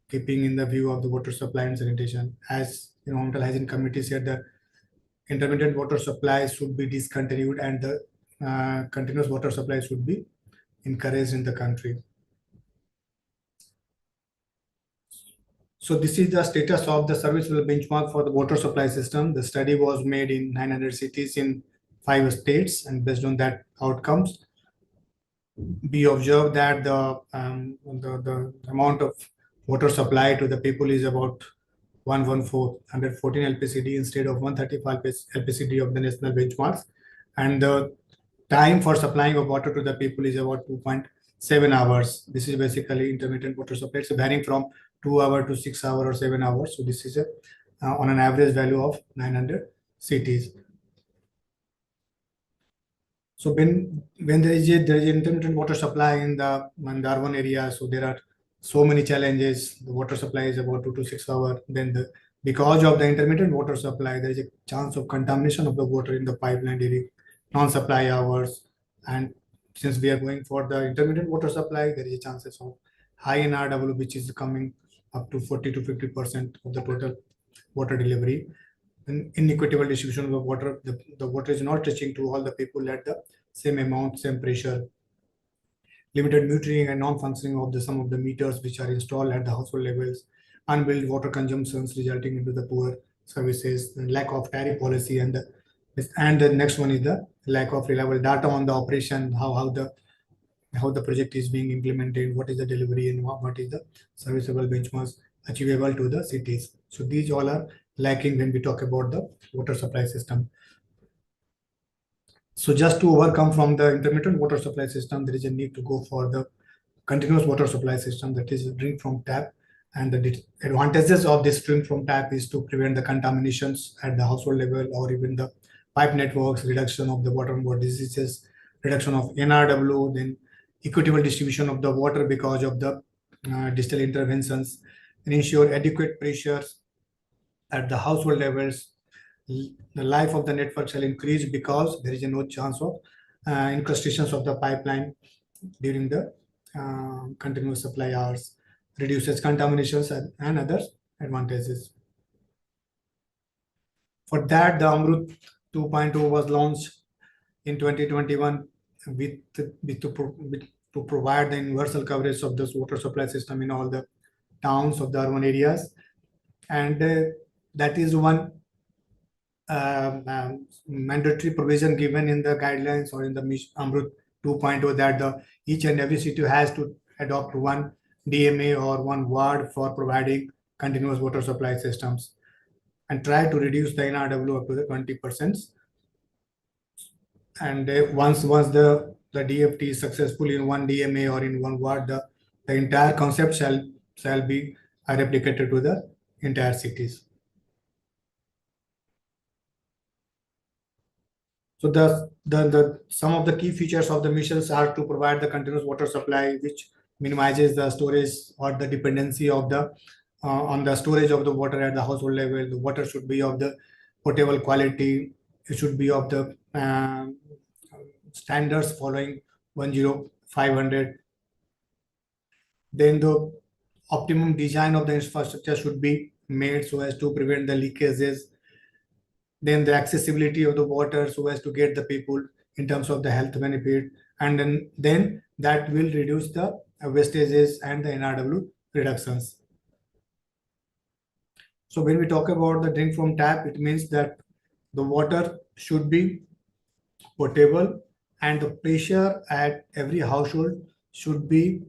keeping in the view of the water supply and sanitation. As environmental hygiene committee said, the intermittent water supply should be discontinued and the continuous water supply should be encouraged in the country. So this is the status of the serviceable benchmark for the water supply system. The study was made in 900 cities in 5 states, and based on that outcomes, we observed that the amount of water supply to the people is about 114 LPCD instead of 135 LPCD of the national benchmarks, and the time for supplying of water to the people is about 2.7 hours. This is basically intermittent water supply. It's varying from 2 hours to 6 hours or 7 hours. So this is on an average value of 900 cities. So when there is intermittent water supply in the urban area, so there are so many challenges. The water supply is about 2 to 6 hours. Then because of the intermittent water supply, there is a chance of contamination of the water in the pipeline during non-supply hours. And since we are going for the intermittent water supply, there is a chances of high NRW, which is coming up to 40 to 50% of the total water delivery. And inequitable distribution of the water, the water is not reaching to all the people at the same amount, same pressure. Limited metering and non-functioning of some of the meters which are installed at the household levels, unbilled water consumptions resulting into the poor services, and lack of tariff policy, and the next one is the lack of reliable data on the operation, how the project is being implemented, what is the delivery, and what is the serviceable benchmarks achievable to the cities. So these all are lacking when we talk about the water supply system. So just to overcome from the intermittent water supply system, there is a need to go for the continuous water supply system, that is drink from tap. And the advantages of this drink from tap is to prevent the contaminations at the household level or even the pipe networks, reduction of the waterborne diseases, reduction of NRW, then equitable distribution of the water because of the digital interventions, and ensure adequate pressures at the household levels. The life of the network shall increase because there is no chance of incrustations of the pipeline during the continuous supply hours, reduces contaminations and other advantages. For that, the Amrut 2.0 was launched in 2021 to provide the universal coverage of this water supply system in all the towns of the urban areas. And that is one mandatory provision given in the guidelines or in the Amrut 2.0, that each and every city has to adopt one DMA or one ward for providing continuous water supply systems and try to reduce the NRW up to the 20%. And once the DFT is successful in one DMA or in one ward, the entire concept shall be replicated to the entire cities. So some of the key features of the missions are to provide the continuous water supply, which minimizes the storage or the dependency of the on the storage of the water at the household level. The water should be of the potable quality. It should be of the standards following 10500. Then the optimum design of the infrastructure should be made so as to prevent the leakages. Then the accessibility of the water so as to get the people in terms of the health benefit, and then that will reduce the wastages and the NRW reductions. So when we talk about the drink from tap, it means that the water should be potable and the pressure at every household should be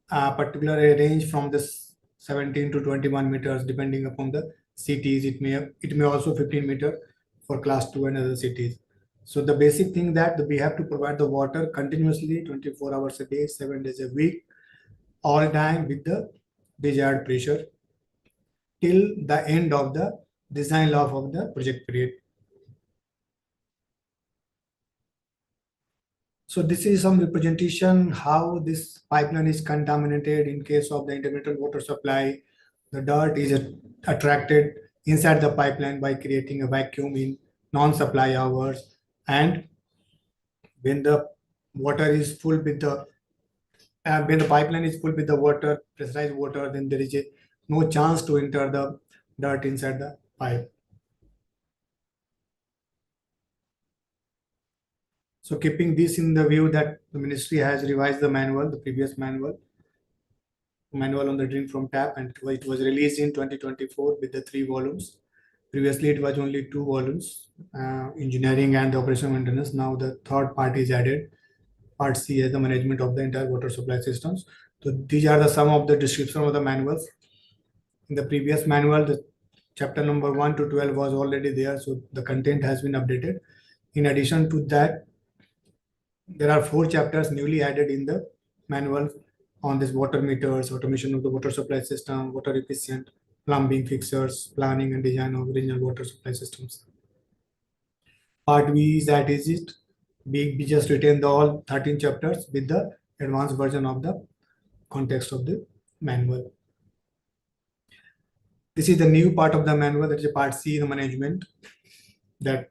particular range from this 17 to 21 meters depending upon the cities. It may also 15 meter for class 2 and other cities. So the basic thing that we have to provide the water continuously 24 hours a day, 7 days a week, all time with the desired pressure till the end of the design life of the project period. So this is some representation how this pipeline is contaminated in case of the intermittent water supply. The dirt is attracted inside the pipeline by creating a vacuum in non-supply hours. And when the water is full with the when the pipeline is full with the water, pressurized water, then there is no chance to enter the dirt inside the pipe. So keeping this in the view that the ministry has revised the manual, the previous manual on the drink from tap, and it was released in 2024 with the 3 volumes. Previously, it was only 2 volumes, engineering and the operational maintenance. Now the third part is added, part C, as the management of the entire water supply systems. So these are the some of the description of the manuals. In the previous manual, the chapter number 1 to 12 was already there, so the content has been updated. In addition to that, there are 4 chapters newly added in the manual on this water meters, automation of the water supply system, water efficient plumbing fixtures, planning and design of regional water supply systems. Part B is that is it. We just retain the all 13 chapters with the advanced version of the context of the manual. This is the new part of the manual, that is part C, the management, that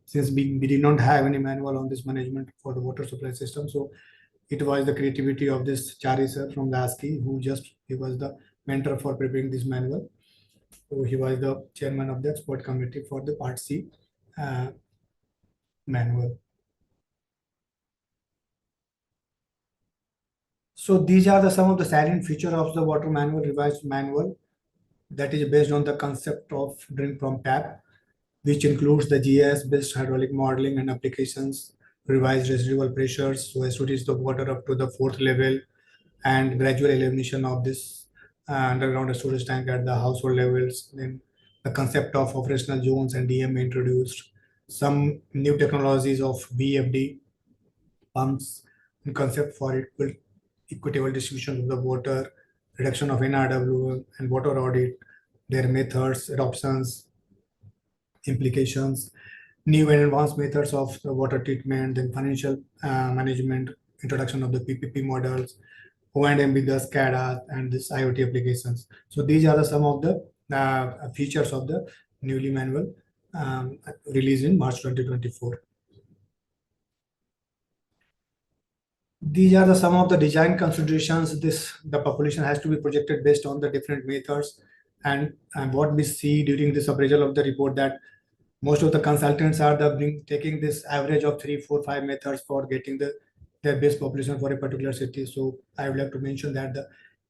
since we did not have any manual on this management for the water supply system, so it was the creativity of this Chari sir from Lasky, he was the mentor for preparing this manual. So he was the chairman of the expert committee for the part C manual. So these are some of the salient features of the water manual, revised manual, that is based on the concept of drink from tap, which includes the GIS-based hydraulic modeling and applications, revised residual pressures so as to reach the water up to the 4th level, and gradual elimination of this underground storage tank at the household levels. Then the concept of operational zones and DMA introduced, some new technologies of BFD pumps and concept for equitable distribution of the water, reduction of NRW and water audit, their methods, adoptions, implications, new and advanced methods of the water treatment, then financial management, introduction of the PPP models, O&M with the SCADA and this IoT applications. So these are some of the features of the newly manual released in March 2024. These are some of the design considerations. The population has to be projected based on the different methods, and what we see during this appraisal of the report, that most of the consultants are taking this average of 3, 4, 5 methods for getting their base population for a particular city. So I would like to mention that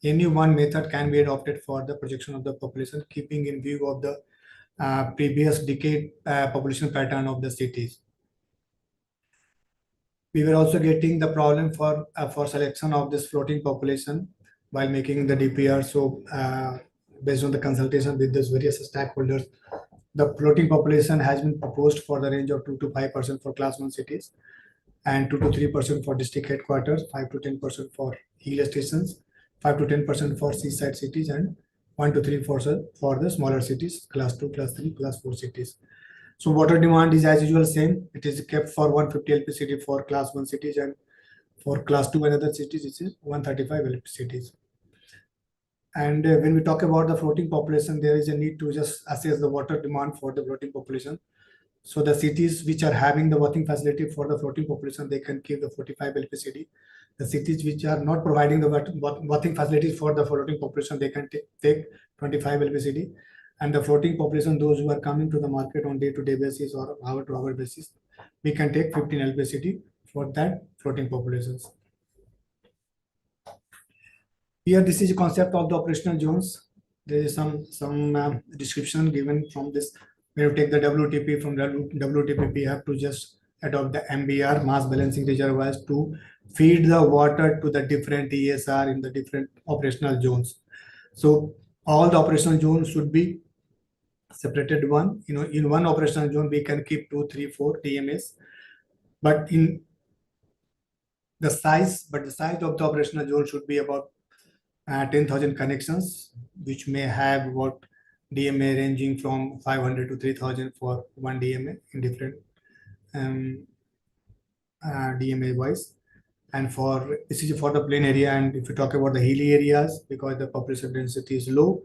any one method can be adopted for the projection of the population, keeping in view of the previous decade population pattern of the cities. We were also getting the problem for selection of this floating population while making the DPR. So based on the consultation with these various stakeholders, the floating population has been proposed for the range of 2 to 5% for class 1 cities, and 2 to 3% for district headquarters, 5 to 10% for hill stations, 5 to 10% for seaside cities, and 1 to 3% for the smaller cities, class 2, class 3, class 4 cities. So water demand is as usual same. It is kept for 150 LPCD for class 1 cities, and for class 2 and other cities it is 135 LPCDs. And when we talk about the floating population, there is a need to just assess the water demand for the floating population. So the cities which are having the working facility for the floating population, they can give the 45 LPCD. The cities which are not providing the working facilities for the floating population, they can take 25 LPCD. And the floating population, those who are coming to the market on day-to-day basis or hour-to-hour basis, we can take 15 LPCD for that floating populations. Here, this is a concept of the operational zones. There is some description given from this. When you take the WTP, from WTP, we have to just adopt the MBR, mass balancing reservoirs, to feed the water to the different ESR in the different operational zones. So all the operational zones should be separated one. In one operational zone, we can keep 2, 3, 4 TMS, but in the size of the operational zone should be about 10,000 connections, which may have what DMA ranging from 500 to 3,000 for one DMA in different DMA wise. And for this is for the plain area. And if you talk about the hilly areas, because the population density is low,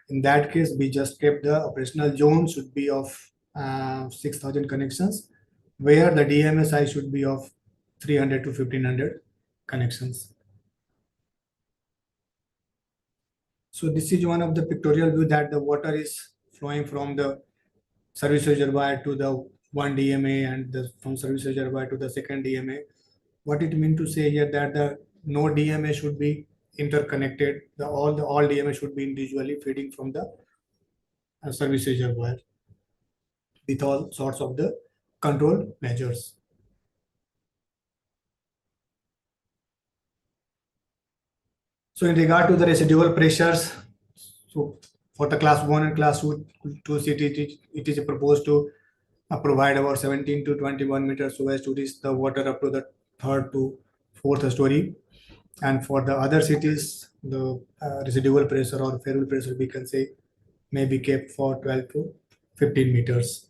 in that case, we just kept the operational zone should be of 6,000 connections, where the DMA size should be of 300 to 1,500 connections. So this is one of the pictorial view that the water is flowing from the service reservoir to the one DMA and from service reservoir to the second DMA. What it means to say here that the no DMA should be interconnected. All DMA should be individually feeding from the service reservoir with all sorts of the control measures. So in regard to the residual pressures, so for the class 1 and class 2 city, it is proposed to provide about 17 to 21 meters so as to reach the water up to the third to fourth story. And for the other cities, the residual pressure or ferrule pressure, we can say, may be kept for 12 to 15 meters.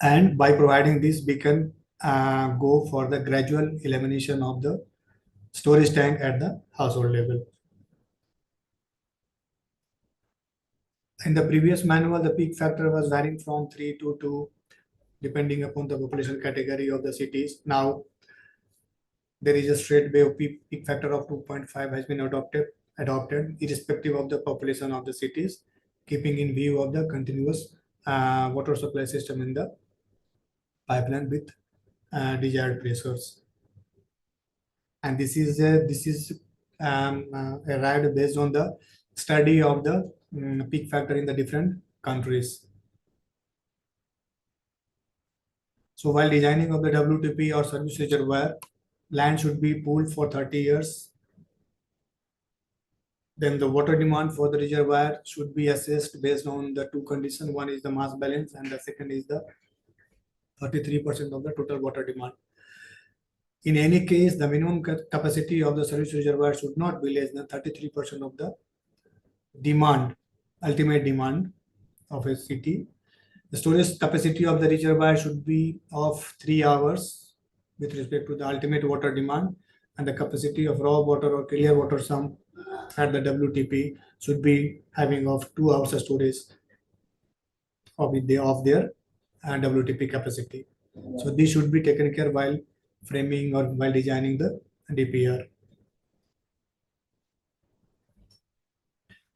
And by providing this, we can go for the gradual elimination of the storage tank at the household level. In the previous manual, the peak factor was varying from 3 to 2, depending upon the population category of the cities. Now, there is a straight way of peak factor of 2.5 has been adopted irrespective of the population of the cities, keeping in view of the continuous water supply system in the pipeline with desired pressures. And this is arrived based on the study of the peak factor in the different countries. So while designing of the WTP or service reservoir, land should be pooled for 30 years. Then the water demand for the reservoir should be assessed based on the two conditions. One is the mass balance and the second is the 33% of the total water demand. In any case, the minimum capacity of the service reservoir should not be less than 33% of the demand, ultimate demand of a city. The storage capacity of the reservoir should be of 3 hours with respect to the ultimate water demand, and the capacity of raw water or clear water sump at the WTP should be having of 2 hours of storage of their WTP capacity. So this should be taken care while framing or while designing the DPR.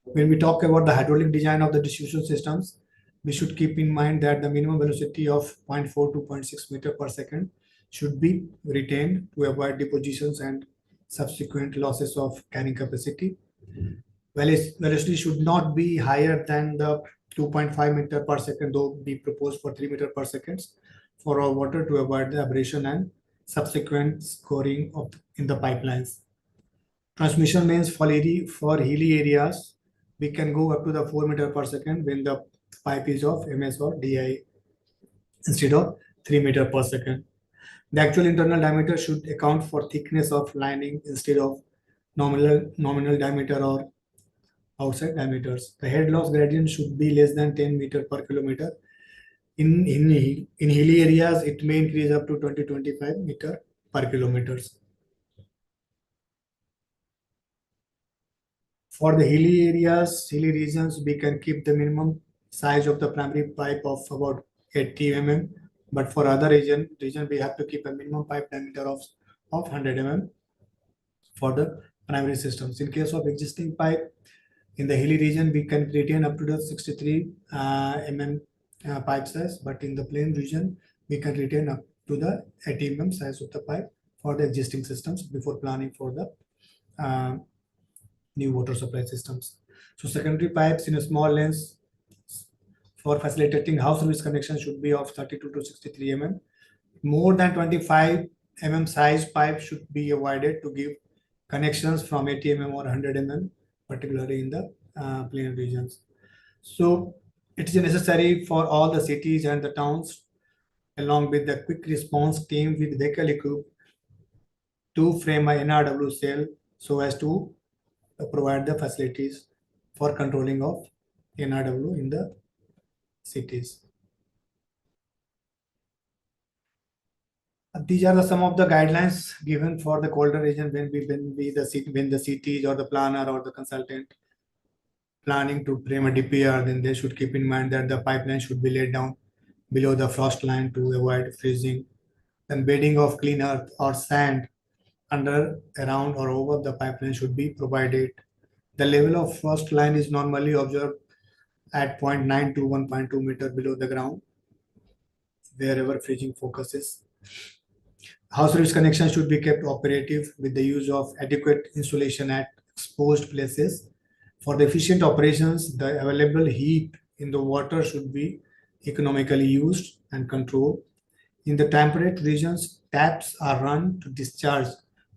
When we talk about the hydraulic design of the distribution systems, we should keep in mind that the minimum velocity of 0.4 to 0.6 meter per second should be retained to avoid depositions and subsequent losses of carrying capacity. Velocity should not be higher than the 2.5 meter per second, though be proposed for 3 meter per second for raw water to avoid the abrasion and subsequent scoring in the pipelines. Transmission lanes for hilly areas, we can go up to the 4 meter per second when the pipe is of MS or DI instead of 3 meter per second. The actual internal diameter should account for thickness of lining instead of nominal diameter or outside diameters. The head loss gradient should be less than 10 meter per kilometer. In hilly areas, it may increase up to 20-25 meter per kilometers. For the hilly areas, hilly regions, we can keep the minimum size of the primary pipe of about 80 mm. But for other region, we have to keep a minimum pipe diameter of 100 mm for the primary systems. In case of existing pipe, in the hilly region, we can retain up to the 63 mm pipe size, but in the plain region, we can retain up to the 80 mm size of the pipe for the existing systems before planning for the new water supply systems. So secondary pipes in a small lengths for facilitating house service connection should be of 32 to 63 mm. More than 25 mm size pipe should be avoided to give connections from 80 mm or 100 mm, particularly in the plain regions. So it is necessary for all the cities and the towns, along with the quick response team with vehicle equipped, to frame a NRW cell so as to provide the facilities for controlling of NRW in the cities. These are some of the guidelines given for the colder region when the cities or the planner or the consultant planning to frame a DPR, then they should keep in mind that the pipeline should be laid down below the frost line to avoid freezing. Then bedding of clean earth or sand under, around, or over the pipeline should be provided. The level of frost line is normally observed at 0.9 to 1.2 meter below the ground, wherever freezing focuses. House roofs connection should be kept operative with the use of adequate insulation at exposed places. For the efficient operations, the available heat in the water should be economically used and controlled. In the temperate regions, taps are run to discharge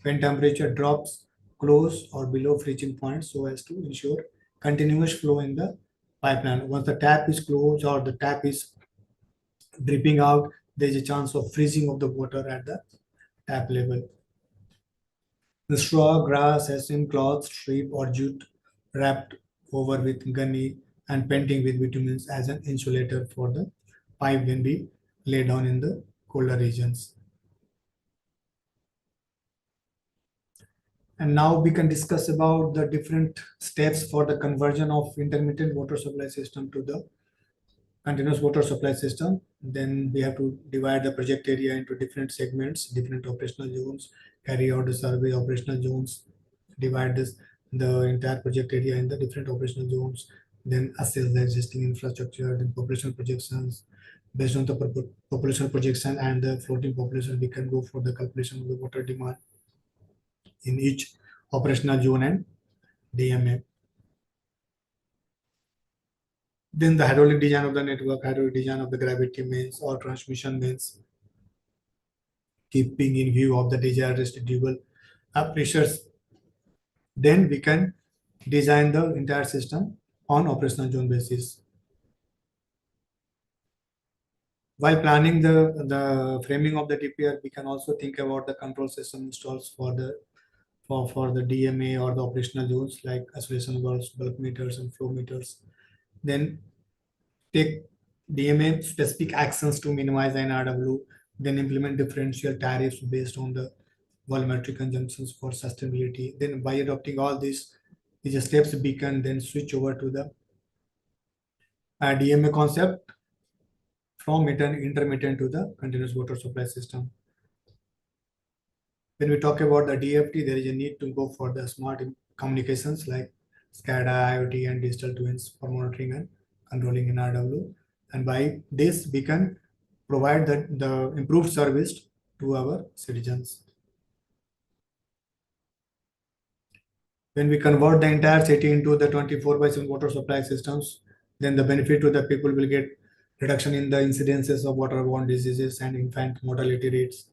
when temperature drops close or below freezing point so as to ensure continuous flow in the pipeline. Once the tap is closed or the tap is dripping out, there is a chance of freezing of the water at the tap level. The straw, grass, aspen cloth, strip, or jute wrapped over with gunny and painting with vitamins as an insulator for the pipe when we lay down in the colder regions. And now we can discuss about the different steps for the conversion of intermittent water supply system to the continuous water supply system. Then we have to divide the project area into different segments, different operational zones, carry out the survey operational zones, divide the entire project area in the different operational zones, then assess the existing infrastructure, then population projections. Based on the population projection and the floating population, we can go for the calculation of the water demand in each operational zone and DMA. Then the hydraulic design of the network, hydraulic design of the gravity mains or transmission mains, keeping in view of the desired residual pressures. Then we can design the entire system on operational zone basis. While planning the framing of the DPR, we can also think about the control system installs for the DMA or the operational zones like isolation valves, bulk meters, and flow meters. Then take DMA specific actions to minimize the NRW, then implement differential tariffs based on the volumetric consumptions for sustainability. Then by adopting all these steps, we can then switch over to the DMA concept from intermittent to the continuous water supply system. When we talk about the DFT, there is a need to go for the smart communications like SCADA, IoT, and digital twins for monitoring and controlling NRW. And by this, we can provide the improved service to our citizens. When we convert the entire city into the 24/7 water supply systems, then the benefit to the people will get reduction in the incidences of waterborne diseases and infant mortality rates.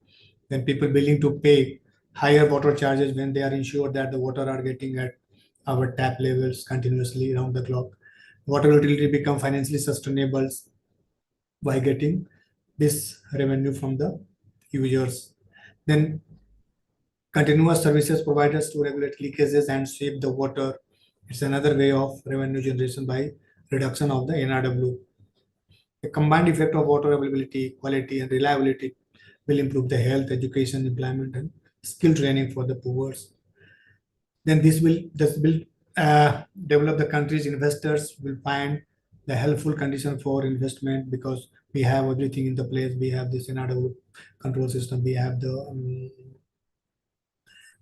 Then people willing to pay higher water charges when they are ensured that the water are getting at our tap levels continuously around the clock. Water utility become financially sustainable by getting this revenue from the users. Then continuous services providers to regulate leakages and save the water. It's another way of revenue generation by reduction of the NRW. The combined effect of water availability, quality, and reliability will improve the health, education, employment, and skill training for the poor. Then this will develop the country's investors will find the helpful condition for investment because we have everything in the place. We have this NRW control system. We have the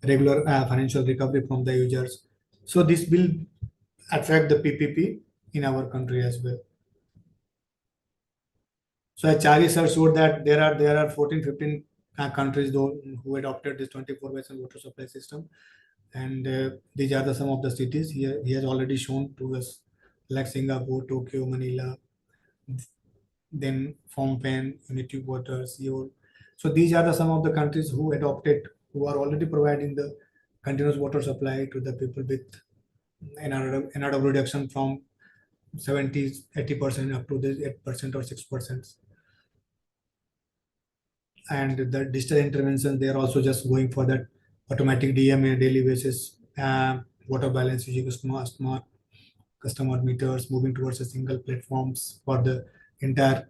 regular financial recovery from the users. So this will attract the PPP in our country as well. So a Chari sir showed that there are 14, 15 countries though who adopted this 24/7 water supply system, and these are some of the cities he has already shown to us, like Singapore, Tokyo, Manila, then Phnom Penh, Unity Water, Seoul. So these are some of the countries who adopted, who are already providing the continuous water supply to the people with NRW reduction from 70, 80% up to the 8% or 6%. And the digital intervention, they are also just going for that automatic DMA daily basis, water balance using smart customer meters, moving towards a single platforms for the entire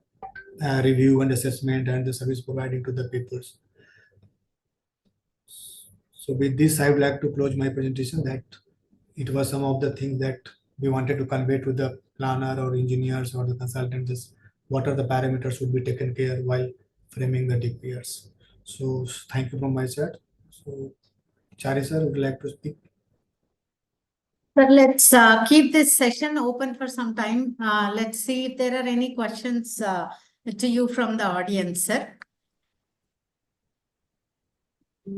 review and assessment and the service providing to the peoples. So with this, I would like to close my presentation, that it was some of the things that we wanted to convey to the planner or engineers or the consultants, is what are the parameters should be taken care while framing the DPRs. So thank you from my side. So Chari sir, would you like to speak? But let's keep this session open for some time. Let's see if there are any questions to you from the audience, sir.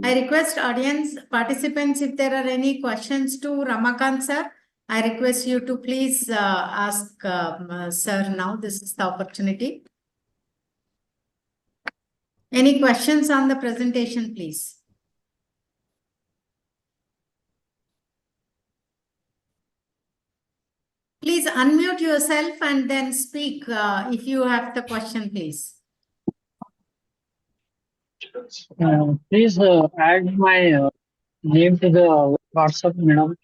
I request audience participants, if there are any questions to Ramakant sir, I request you to please ask sir now. This is the opportunity. Any questions on the presentation, please? Please unmute yourself and then speak if you have the question, please. Please add my name to the WhatsApp, madam.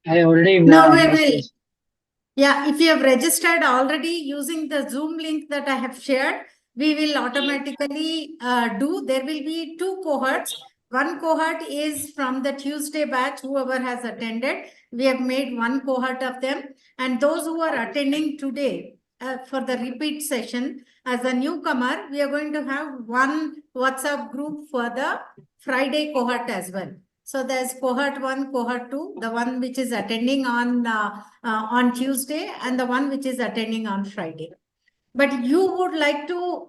I already No, we will. messaged. Yeah, if you have registered already using the Zoom link that I have shared, we will automatically do. There will be two cohorts. One cohort is from the Tuesday batch, whoever has attended. We have made one cohort of them. And those who are attending today for the repeat session, as a newcomer, we are going to have one WhatsApp group for the Friday cohort as well. So there's cohort 1, cohort 2, the one which is attending on Tuesday and the one which is attending on Friday. But you would like to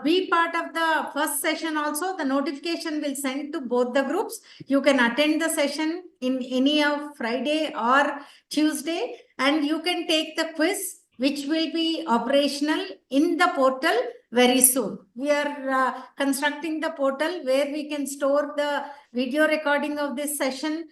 be part of the first session also, the notification will send to both the groups. You can attend the session in any of Friday or Tuesday, and you can take the quiz, which will be operational in the portal very soon. We are constructing the portal where we can store the video recording of this session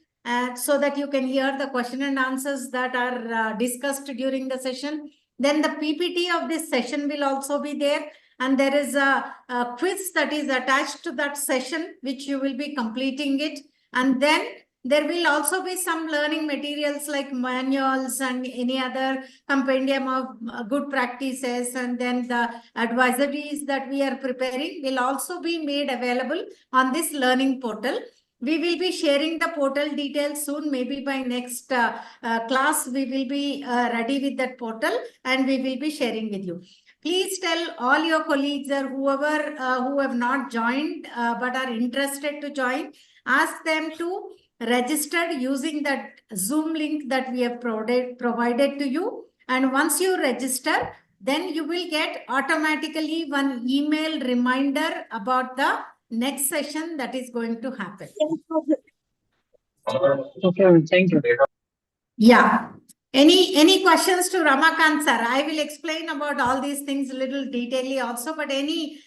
so that you can hear the question and answers that are discussed during the session. Then the PPT of this session will also be there. And there is a quiz that is attached to that session, which you will be completing it. And then there will also be some learning materials like manuals and any other compendium of good practices. And then the advisories that we are preparing will also be made available on this learning portal. We will be sharing the portal details soon. Maybe by next class, we will be ready with that portal and we will be sharing with you. Please tell all your colleagues or whoever who have not joined but are interested to join, ask them to register using that Zoom link that we have provided to you. And once you register, then you will get automatically one email reminder about the next session that is going to happen. Okay, thank you. Yeah. Any questions to Ramakant sir? I will explain about all these things a little detailedly also, but any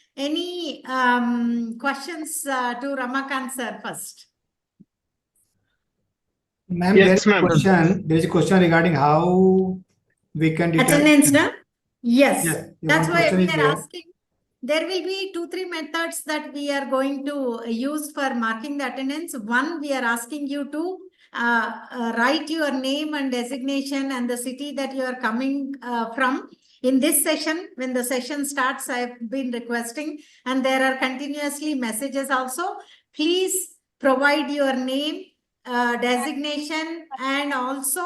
questions to Ramakant sir first? Ma'am, Yes, ma'am. there is a question regarding how we can determine Attendance, no? Yes. Yes, That's one why question we is are there. asking. There will be 2-3 methods that we are going to use for marking the attendance. One, we are asking you to write your name and designation and the city that you are coming from. In this session, when the session starts, I've been requesting, and there are continuously messages also. Please provide your name, designation, and also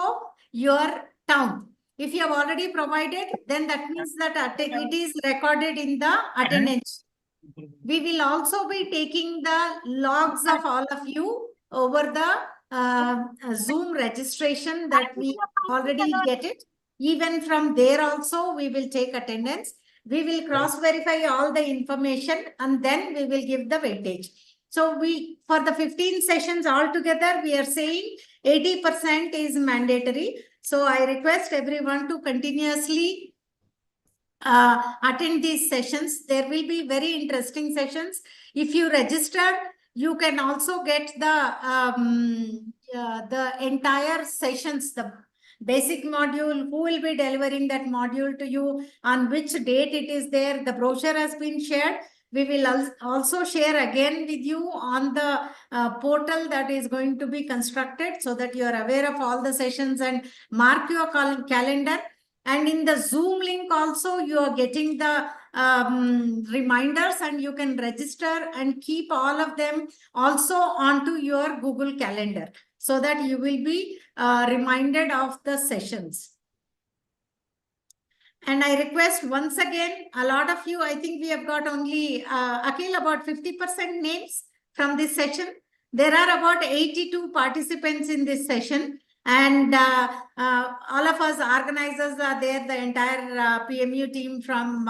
your town. If you have already provided, then that means that it is recorded in the attendance. We will also be taking the logs of all of you over the Zoom registration that we already get it. Even from there also, we will take attendance. We will cross-verify all the information and then we will give the weightage. So for the 15 sessions altogether, we are saying 80% is mandatory. So I request everyone to continuously attend these sessions. There will be very interesting sessions. If you register, you can also get the entire sessions, the basic module, who will be delivering that module to you, on which date it is there. The brochure has been shared. We will also share again with you on the portal that is going to be constructed so that you are aware of all the sessions and mark your calendar. And in the Zoom link also, you are getting the reminders, and you can register and keep all of them also onto your Google Calendar, so that you will be reminded of the sessions. And I request once again, a lot of you, I think we have got only, Akhil, about 50% names from this session. There are about 82 participants in this session. And all of us organizers are there, the entire PMU team from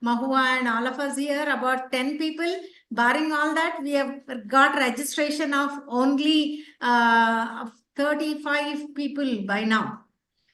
Mahua and all of us here, about 10 people. Barring all that, we have got registration of only 35 people by now.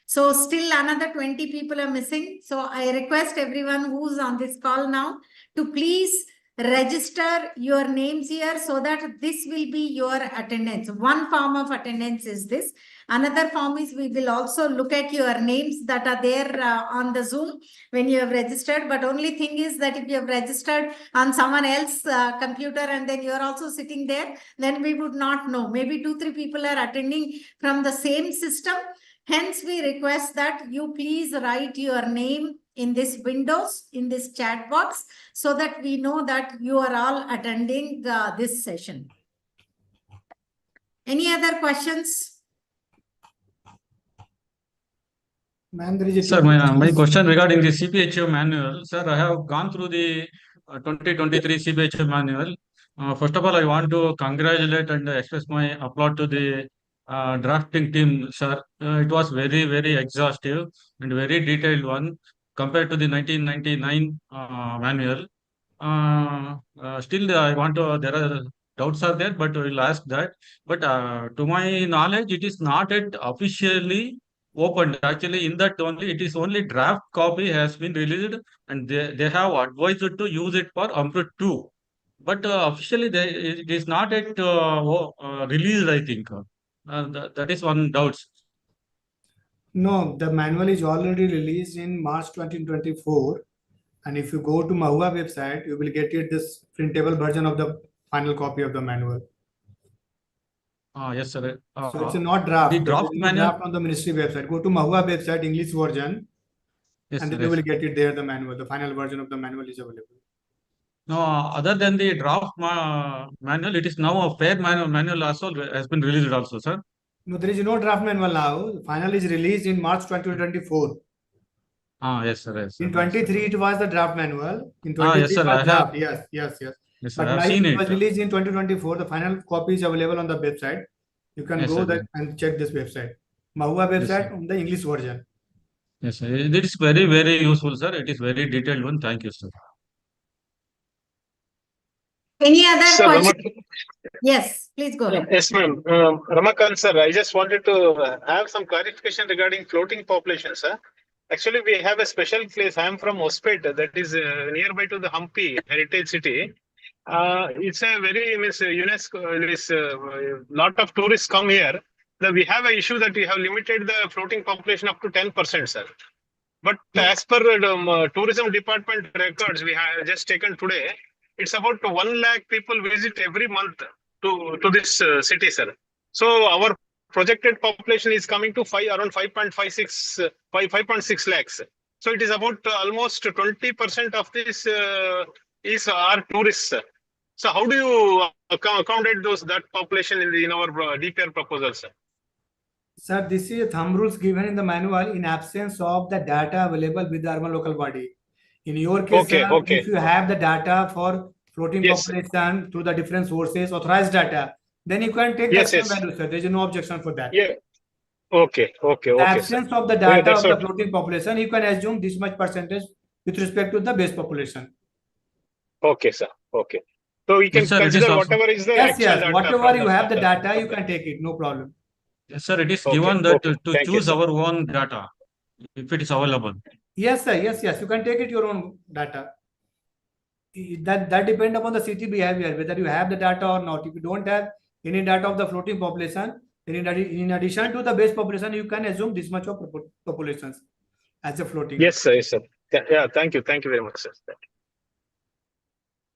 So still another 20 people are missing. So I request everyone who's on this call now to please register your names here, so that this will be your attendance. One form of attendance is this. Another form is we will also look at your names that are there on the Zoom when you have registered. But only thing is that if you have registered on someone else's computer and then you're also sitting there, then we would not know. Maybe 2-3 people are attending from the same system. Hence, we request that you please write your name in this windows, in this chat box, so that we know that you are all attending this session. Any other questions? Ma'am, there is a Sir, my question regarding the CPHO manual. Sir, I have gone through the 2023 CPHO manual. First of all, I want to congratulate and express my applaud to the drafting team, sir. It was very, very exhaustive and very detailed one compared to the 1999 manual. Still, I want to, there are doubts are there, but we'll ask that. But to my knowledge, it is not yet officially opened. Actually, in that only, it is only draft copy has been released, and they have advised to use it for Amrut 2. But officially, it is not yet released, I think. That is one doubt. No, the manual is already released in March 2024. And if you go to Mahua website, you will get it this printable version of the final copy of the manual. Yes, sir. So it's not draft. The There draft is no manual. draft on the ministry website. Go to Mahua website, English version, Yes, and sir, then you yes. will get it there. The manual, the final version of the manual is available. No, other than the draft manual, it is now a fair manual also has been released also, sir. No, there is no draft manual now. The final is released in March 2024. Yes, sir. Yes, sir. In 23, it was the draft manual. In 23, yes, sir. it was I draft. have. Yes, yes, yes. Yes, sir. But I have now seen it it. was released in 2024. The final copy is available on the website. You can Yes, go sir. there and check this website. Mahua Yes, website sir. on the English version. Yes, sir. It is very, very useful, sir. It is very detailed one. Thank you, sir. Any other Sir, question? Yes, please go ahead. Yes, ma'am. Ramakant, sir, I just wanted to have some clarification regarding floating population, sir. Actually, we have a special place. I am from Hospet, that is nearby to the Hampi heritage city. It's a very UNESCO. Lot of tourists come here. We have an issue that we have limited the floating population up to 10%, sir. But as per tourism department records, we have just taken today, it's about 1 lakh people visit every month to this city, sir. So our projected population is coming to around 5.6 lakhs. So it is about almost 20% of this is our tourists. So how do you accommodate that population in our DPR proposal, sir? Sir, this is a thumb rules given in the manual in absence of the data available with the urban local body. In your case, Okay, sir, okay. if you have the data for floating Yes, population through the different sources, authorized data, then you can take Yes, the same yes. value, sir. There is no objection for that. Yeah. Okay, okay, In okay, sir. absence of the Yeah, data that's of the what. floating population, you can assume this much percentage with respect to the base population. Okay, sir. Okay. So we can Yes, sir. It is consider also. whatever is the Yes, actual yes. data. Whatever from you have the data, from you can take it. No problem. Yes, sir. It is Okay, given that okay. to Thank you, choose sir. our own data if it is available. Yes, sir. Yes, yes. You can take it your own data. That depends upon the city behavior, whether you have the data or not. If you don't have any data of the floating population, then in addition to the base population, you can assume this much of populations as a floating. Yes, sir. Yes, sir. Yeah, thank you. Thank you very much, sir.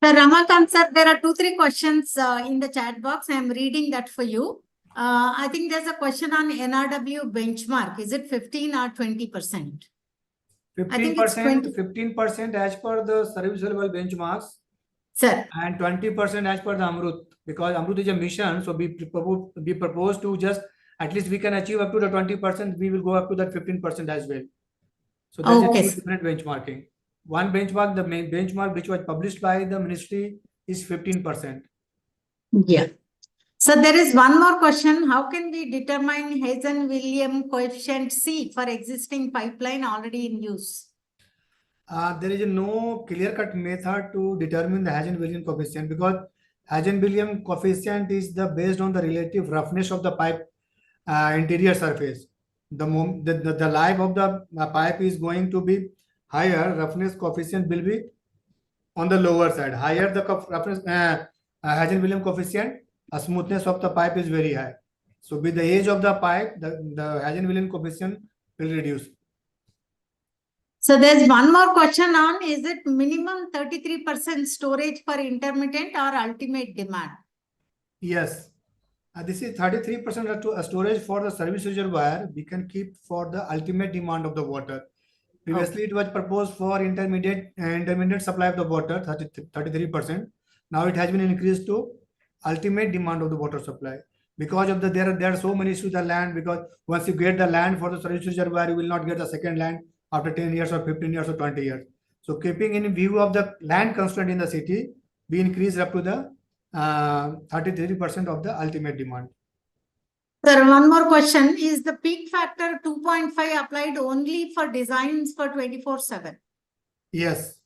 Sir Ramakant, sir, there are 2-3 questions in the chat box. I am reading that for you. I think there's a question on NRW benchmark. Is it 15 or 20%? think it's 20. 15% as per the service level benchmarks Sir, and 20% as per the Amrut, because Amrut is a mission. So we propose to just at least we can achieve up to the 20%. We will go up to that 15% as well. So there's Okay, a two sir. different benchmarking. One benchmark, the main benchmark which was published by the ministry is 15%. Yeah. So there is one more question. How can we determine Hazen-Williams coefficient C for existing pipeline already in use? There is no clear-cut method to determine the Hazen-Williams coefficient, because Hazen-Williams coefficient is based on the relative roughness of the pipe interior surface. The life of the pipe is going to be higher, roughness coefficient will be on the lower side. Higher the roughness Hazen-Williams coefficient, smoothness of the pipe is very high. So with the age of the pipe, the Hazen-Williams coefficient will reduce. So there's one more question on, is it minimum 33% storage for intermittent or ultimate demand? Yes. This is 33% storage for the service reservoir. We can keep for the ultimate demand of the water. Previously, it was proposed for intermediate supply of the water, 33%. Now it has been increased to ultimate demand of the water supply. Because of there are so many issues with the land, because once you get the land for the service reservoir, you will not get the second land after 10 years or 15 years or 20 years. So keeping in view of the land constraint in the city, we increase up to the 33% of the ultimate demand. Sir, one more question. Is the peak factor 2.5 applied only for designs for 24/7? Yes.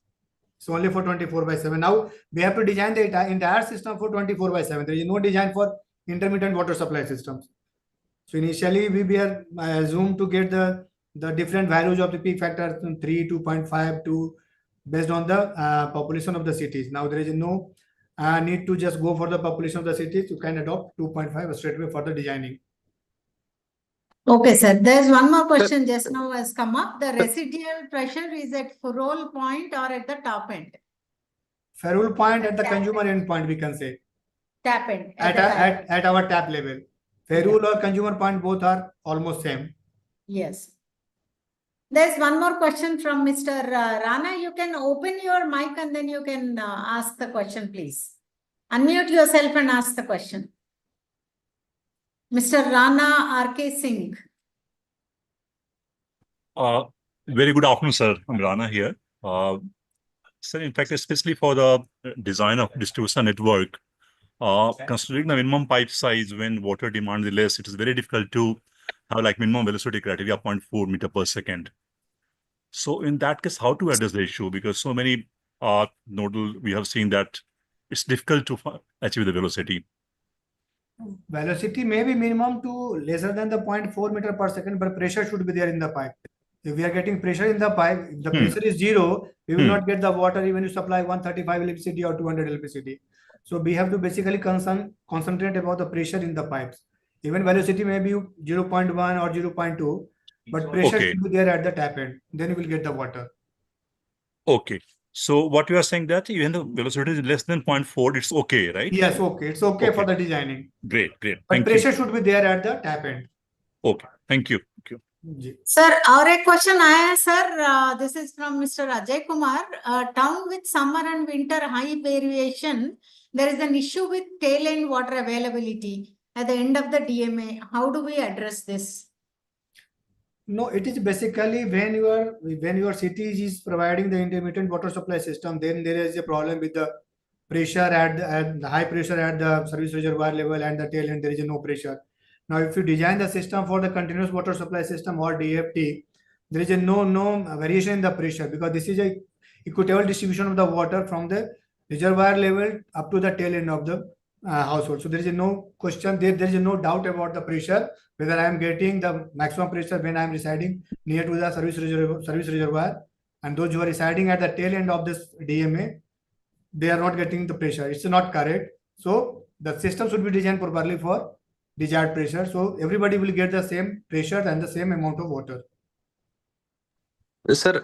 So only for 24/7. Now we have to design the entire system for 24/7. There is no design for intermittent water supply systems. So initially we are assumed to get the different values of the peak factor 3, 2.5 to based on the population of the cities. Now there is no need to just go for the population of the cities. You can adopt 2.5 straight away for the designing. Okay, sir. There's one more question just now has come up. The residual pressure is at roll point or at the top end? Ferrule point at the consumer end point, we can say. Tap end. At our tap level. Ferrule or consumer point both are almost same. Yes. There's one more question from Mr. Rana. You can open your mic and then you can ask the question, please. Unmute yourself and ask the question. Mr. Rana RK Singh. Very good afternoon, sir. I'm Rana here. Sir, in fact, especially for the design of distribution network, considering the minimum pipe size when water demand is less, it is very difficult to have like minimum velocity criteria 0.4 meter per second. So in that case, how to address the issue? Because so many nodal, we have seen that it's difficult to achieve the velocity. Velocity may be minimum to lesser than the 0.4 meter per second, but pressure should be there in the pipe. If we are getting pressure in the pipe, if the pressure is 0, we will not get the water even if you supply 135 electricity or 200 electricity. So we have to basically concentrate about the pressure in the pipes. Even velocity may be 0.1 or 0.2, but pressure should be there at the tap end. Then you will get the water. Okay. So what you are saying that even the velocity is less than 0.4, it's okay, right? Yes, okay. It's okay for the designing. Great. But pressure should be there at the tap end. Okay. Thank you. Sir, our question sir, this is from Mr. Ajay Kumar. Town with summer and winter high variation, there is an issue with tail end water availability at the end of the DMA. How do we address this? No, it is basically when your city is providing the intermittent water supply system, then there is a problem with the pressure at the high pressure at the service reservoir level, and the tail end there is no pressure. Now, if you design the system for the continuous water supply system or DFT, there is no variation in the pressure, because this is a equitable distribution of the water from the reservoir level up to the tail end of the household. So there is no question, there is no doubt about the pressure, whether I am getting the maximum pressure when I am residing near to the service reservoir, and those who are residing at the tail end of this DMA, they are not getting the pressure. It's not correct. So the system should be designed properly for desired pressure. So everybody will get the same pressure and the same amount of water. Sir,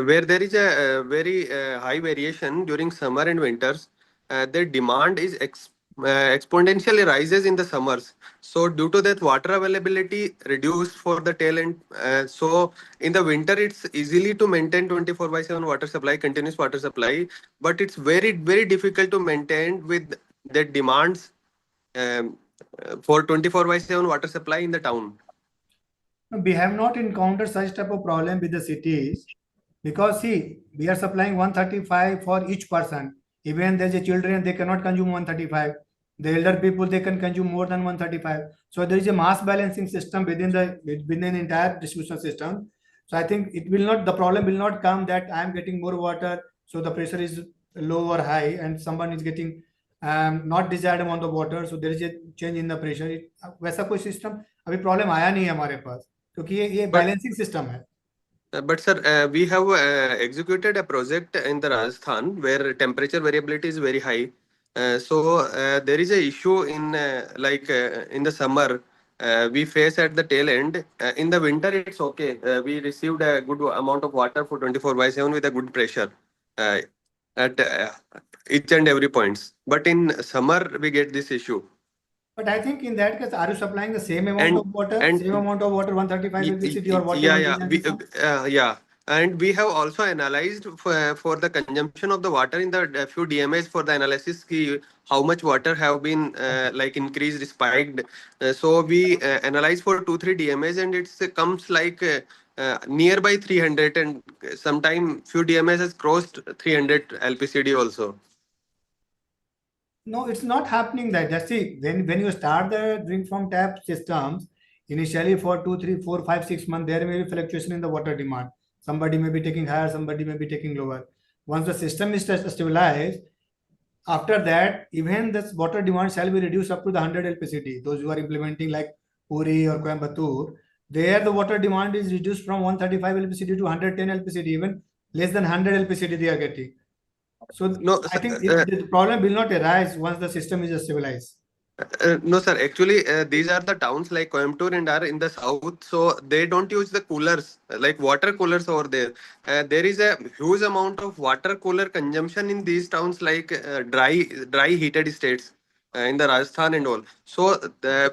where there is a very high variation during summer and winters, the demand is exponentially rises in the summers. So due to that, water availability reduced for the tail end. So in the winter, it's easily to maintain 24/7 water supply, continuous water supply, but it's very difficult to maintain with the demands um, for 24/7 water supply in the town. We have not encountered such type of problem with the cities because see, we are supplying 135 for each person. Even there's a children, they cannot consume 135. The elder people, they can consume more than 135. So there is a mass balancing system within the entire distribution system. So I think it will not, the problem will not come that I am getting more water, so the pressure is low or high, and someone is getting not desired amount of water, so there is a change in the pressure. वैसा कोई system अभी problem आया नहीं है हमारे पास, क्योंकि ये But balancing system है. But sir, we have executed a project in the Rajasthan where temperature variability is very high. So there is a issue in in the summer. We face at the tail end. In the winter, it's okay. We received a good amount of water for 24/7 with a good pressure uh, at each and every points. But in summer, we get this issue. But I think in that case, are you supplying the same amount And of water? and Same amount of water, 135 LBCD or whatever design is on? yeah. And we have also analyzed for the consumption of the water in the few DMAs for the analysis how much water have been like increased, spiked. So we analyze for 2-3 DMAs and it comes like nearby 300, and sometime few DMAs has crossed 300 LPCD also. No, it's not happening that. Just see, when you start the drink from tap systems, initially for 2, 3, 4, 5, 6 months, there may be fluctuation in the water demand. Somebody may be taking higher, somebody may be taking lower. Once the system is stabilized, after that, even this water demand shall be reduced up to the 100 LPCD. Those who are implementing like Puri or Coimbatore, there the water demand is reduced from 135 LPCD to 110 LPCD, even less than 100 LPCD they are getting. So No, I think the problem will not arise once the system is stabilized. No, sir. Actually, these are the towns like Coimbatore and are in the south, so they don't use the coolers like water coolers over there. There is a huge amount of water cooler consumption in these towns, like dry heated states in the Rajasthan and all. So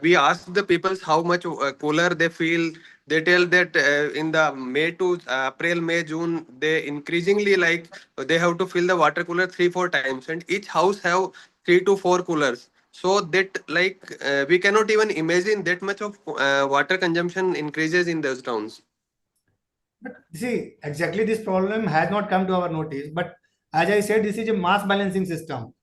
we ask the peoples how much cooler they feel. They tell that in the May to April, May, June, they increasingly like they have to fill the water cooler 3-4 times, and each house have 3 to 4 coolers. So that we cannot even imagine that much of water consumption increases in those towns. But see, exactly this problem has not come to our notice. But as I said, this is a mass balancing system.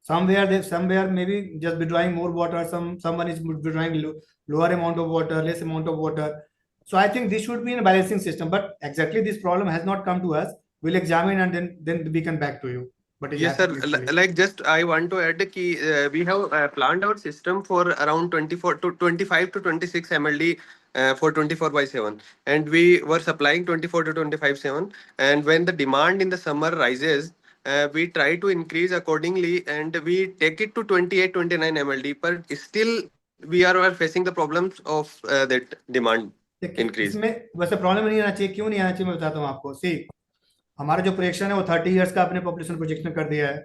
Somewhere maybe just withdrawing more water. Someone is withdrawing lower amount of water, less amount of water. So I think this should be in a balancing system. But exactly this problem has not come to us. We'll examine and then we can back to you. But Yes, sir. Like just I want to add that we have planned our system for around 24 to 25 to 26 MLD for 24/7, and we were supplying 24 to 25/7. And when the demand in the summer rises, we try to increase accordingly, and we take it to 28-29 MLD. But still, we are facing the problems of that demand increase. इसमें वैसे problem नहीं आना चाहिए. क्यों नहीं आना चाहिए मैं बताता हूँ आपको. सी, हमारा जो प्रोजेक्शन है वो 30 इयर्स का अपने पॉपुलेशन प्रोजेक्शन कर दिया है.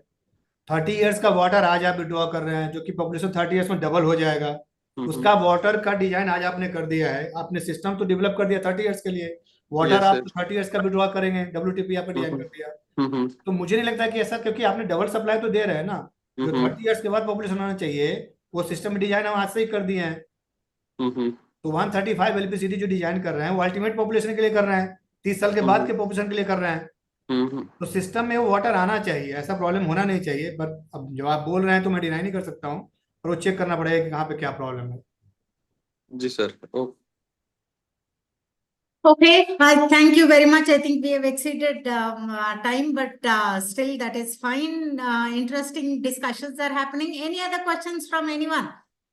30 इयर्स का वाटर आज आप विड्रॉ कर रहे हैं, जो कि पॉपुलेशन 30 इयर्स में डबल हो जाएगा. उसका वाटर का डिजाइन आज आपने कर दिया है. आपने सिस्टम तो डेवलप कर दिया 30 इयर्स के लिए. वाटर आप 30 इयर्स का विड्रॉ करेंगे, WTP आपने डिजाइन कर दिया. तो मुझे नहीं लगता कि ऐसा, क्योंकि आपने डबल सप्लाई तो दे रहे हैं ना. जो 30 इयर्स के बाद पॉपुलेशन आना चाहिए, वो सिस्टम डिजाइन हम आज से ही कर दिए हैं. तो 135 LPCD जो डिजाइन कर रहे हैं वो अल्टीमेट पॉपुलेशन के लिए कर रहे हैं, 30 साल के बाद के पॉपुलेशन के लिए कर रहे हैं. तो सिस्टम में वो वाटर आना चाहिए, ऐसा प्रॉब्लम होना नहीं चाहिए. बट अब जब आप बोल रहे हैं तो मैं डिनाई नहीं कर सकता हूँ, पर वो चेक करना पड़ेगा कि कहाँ पे क्या प्रॉब्लम है. जी sir. Okay, thank you very much. I think we have exceeded time, but still that is fine. Interesting discussions are happening. Any other questions from anyone?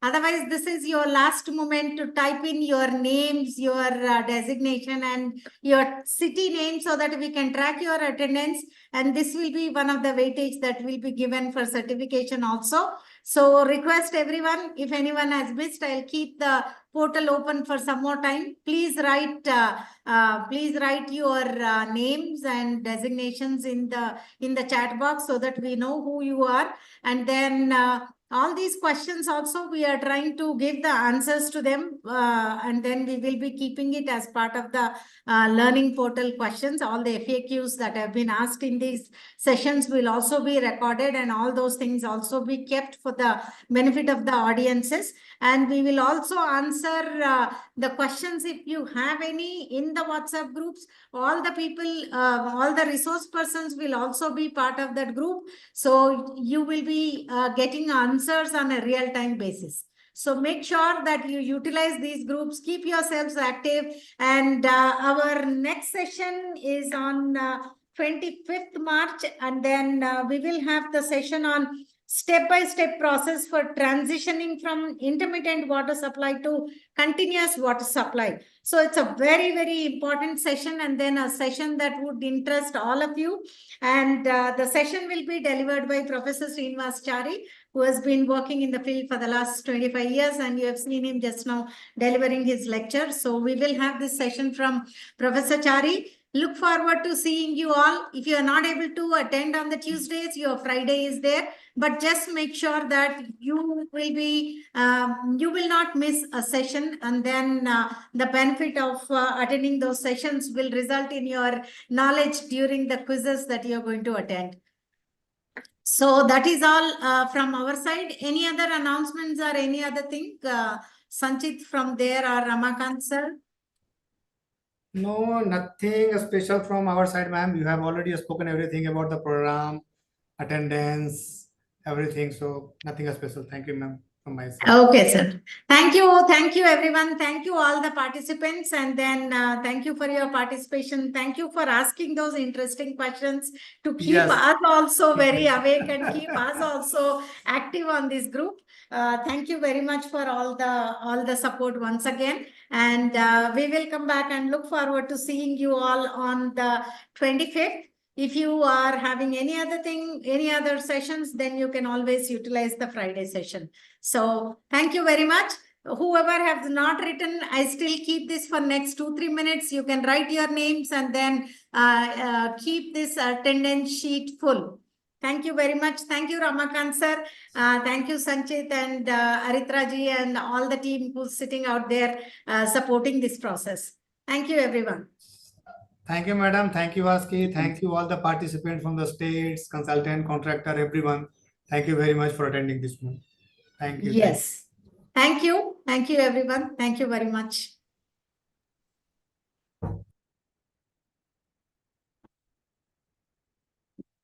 Otherwise, this is your last moment to type in your names, your designation and your city name so that we can track your attendance. And this will be one of the weightage that will be given for certification also. So request everyone, if anyone has missed, I'll keep the portal open for some more time. Please write your names and designations in the chat box so that we know who you are. And then all these questions also we are trying to give the answers to them, and then we will be keeping it as part of the learning portal questions. All the FAQs that have been asked in these sessions will also be recorded, and all those things also be kept for the benefit of the audiences. And we will also answer the questions, if you have any, in the WhatsApp groups. All the people, all the resource persons will also be part of that group. So you will be getting answers on a real-time basis. So make sure that you utilize these groups, keep yourselves active. And our next session is on 25th March. And then we will have the session on step-by-step process for transitioning from intermittent water supply to continuous water supply. So it's a very, very important session, and then a session that would interest all of you. And the session will be delivered by Professor Srinivas Chari, who has been working in the field for the last 25 years, and you have seen him just now delivering his lecture. So we will have this session from Professor Chari. Look forward to seeing you all. If you are not able to attend on the Tuesdays, your Friday is there. But just make sure that you will be, you will not miss a session, and then the benefit of attending those sessions will result in your knowledge during the quizzes that you are going to attend. So that is all from our side. Any other announcements or any other thing? Sanchit from there, or Ramakant sir? No, nothing special from our side, ma'am. You have already spoken everything about the program, attendance, everything. So nothing special. Thank you, ma'am, from my side. Okay, sir. Thank you. Thank you, everyone. Thank you, all the participants. And then thank you for your participation. Thank you for asking those interesting questions to keep Yes. us also very awake and keep us also active on this group. Thank you very much for all the support once again. And we will come back and look forward to seeing you all on the 25th. If you are having any other thing, any other sessions, then you can always utilize the Friday session. So thank you very much. Whoever has not written, I still keep this for next 2-3 minutes. You can write your names and then keep this attendance sheet full. Thank you very much. Thank you, Ramakant sir. Thank you, Sanchit and Aritra ji and all the team who's sitting out there supporting this process. Thank you, everyone. Thank you, madam. Thank you, Aski. Thank you, all the participants from the states, consultant, contractor, everyone. Thank you very much for attending this one. Thank you. Yes. Thank you. Thank you, everyone. Thank you very much.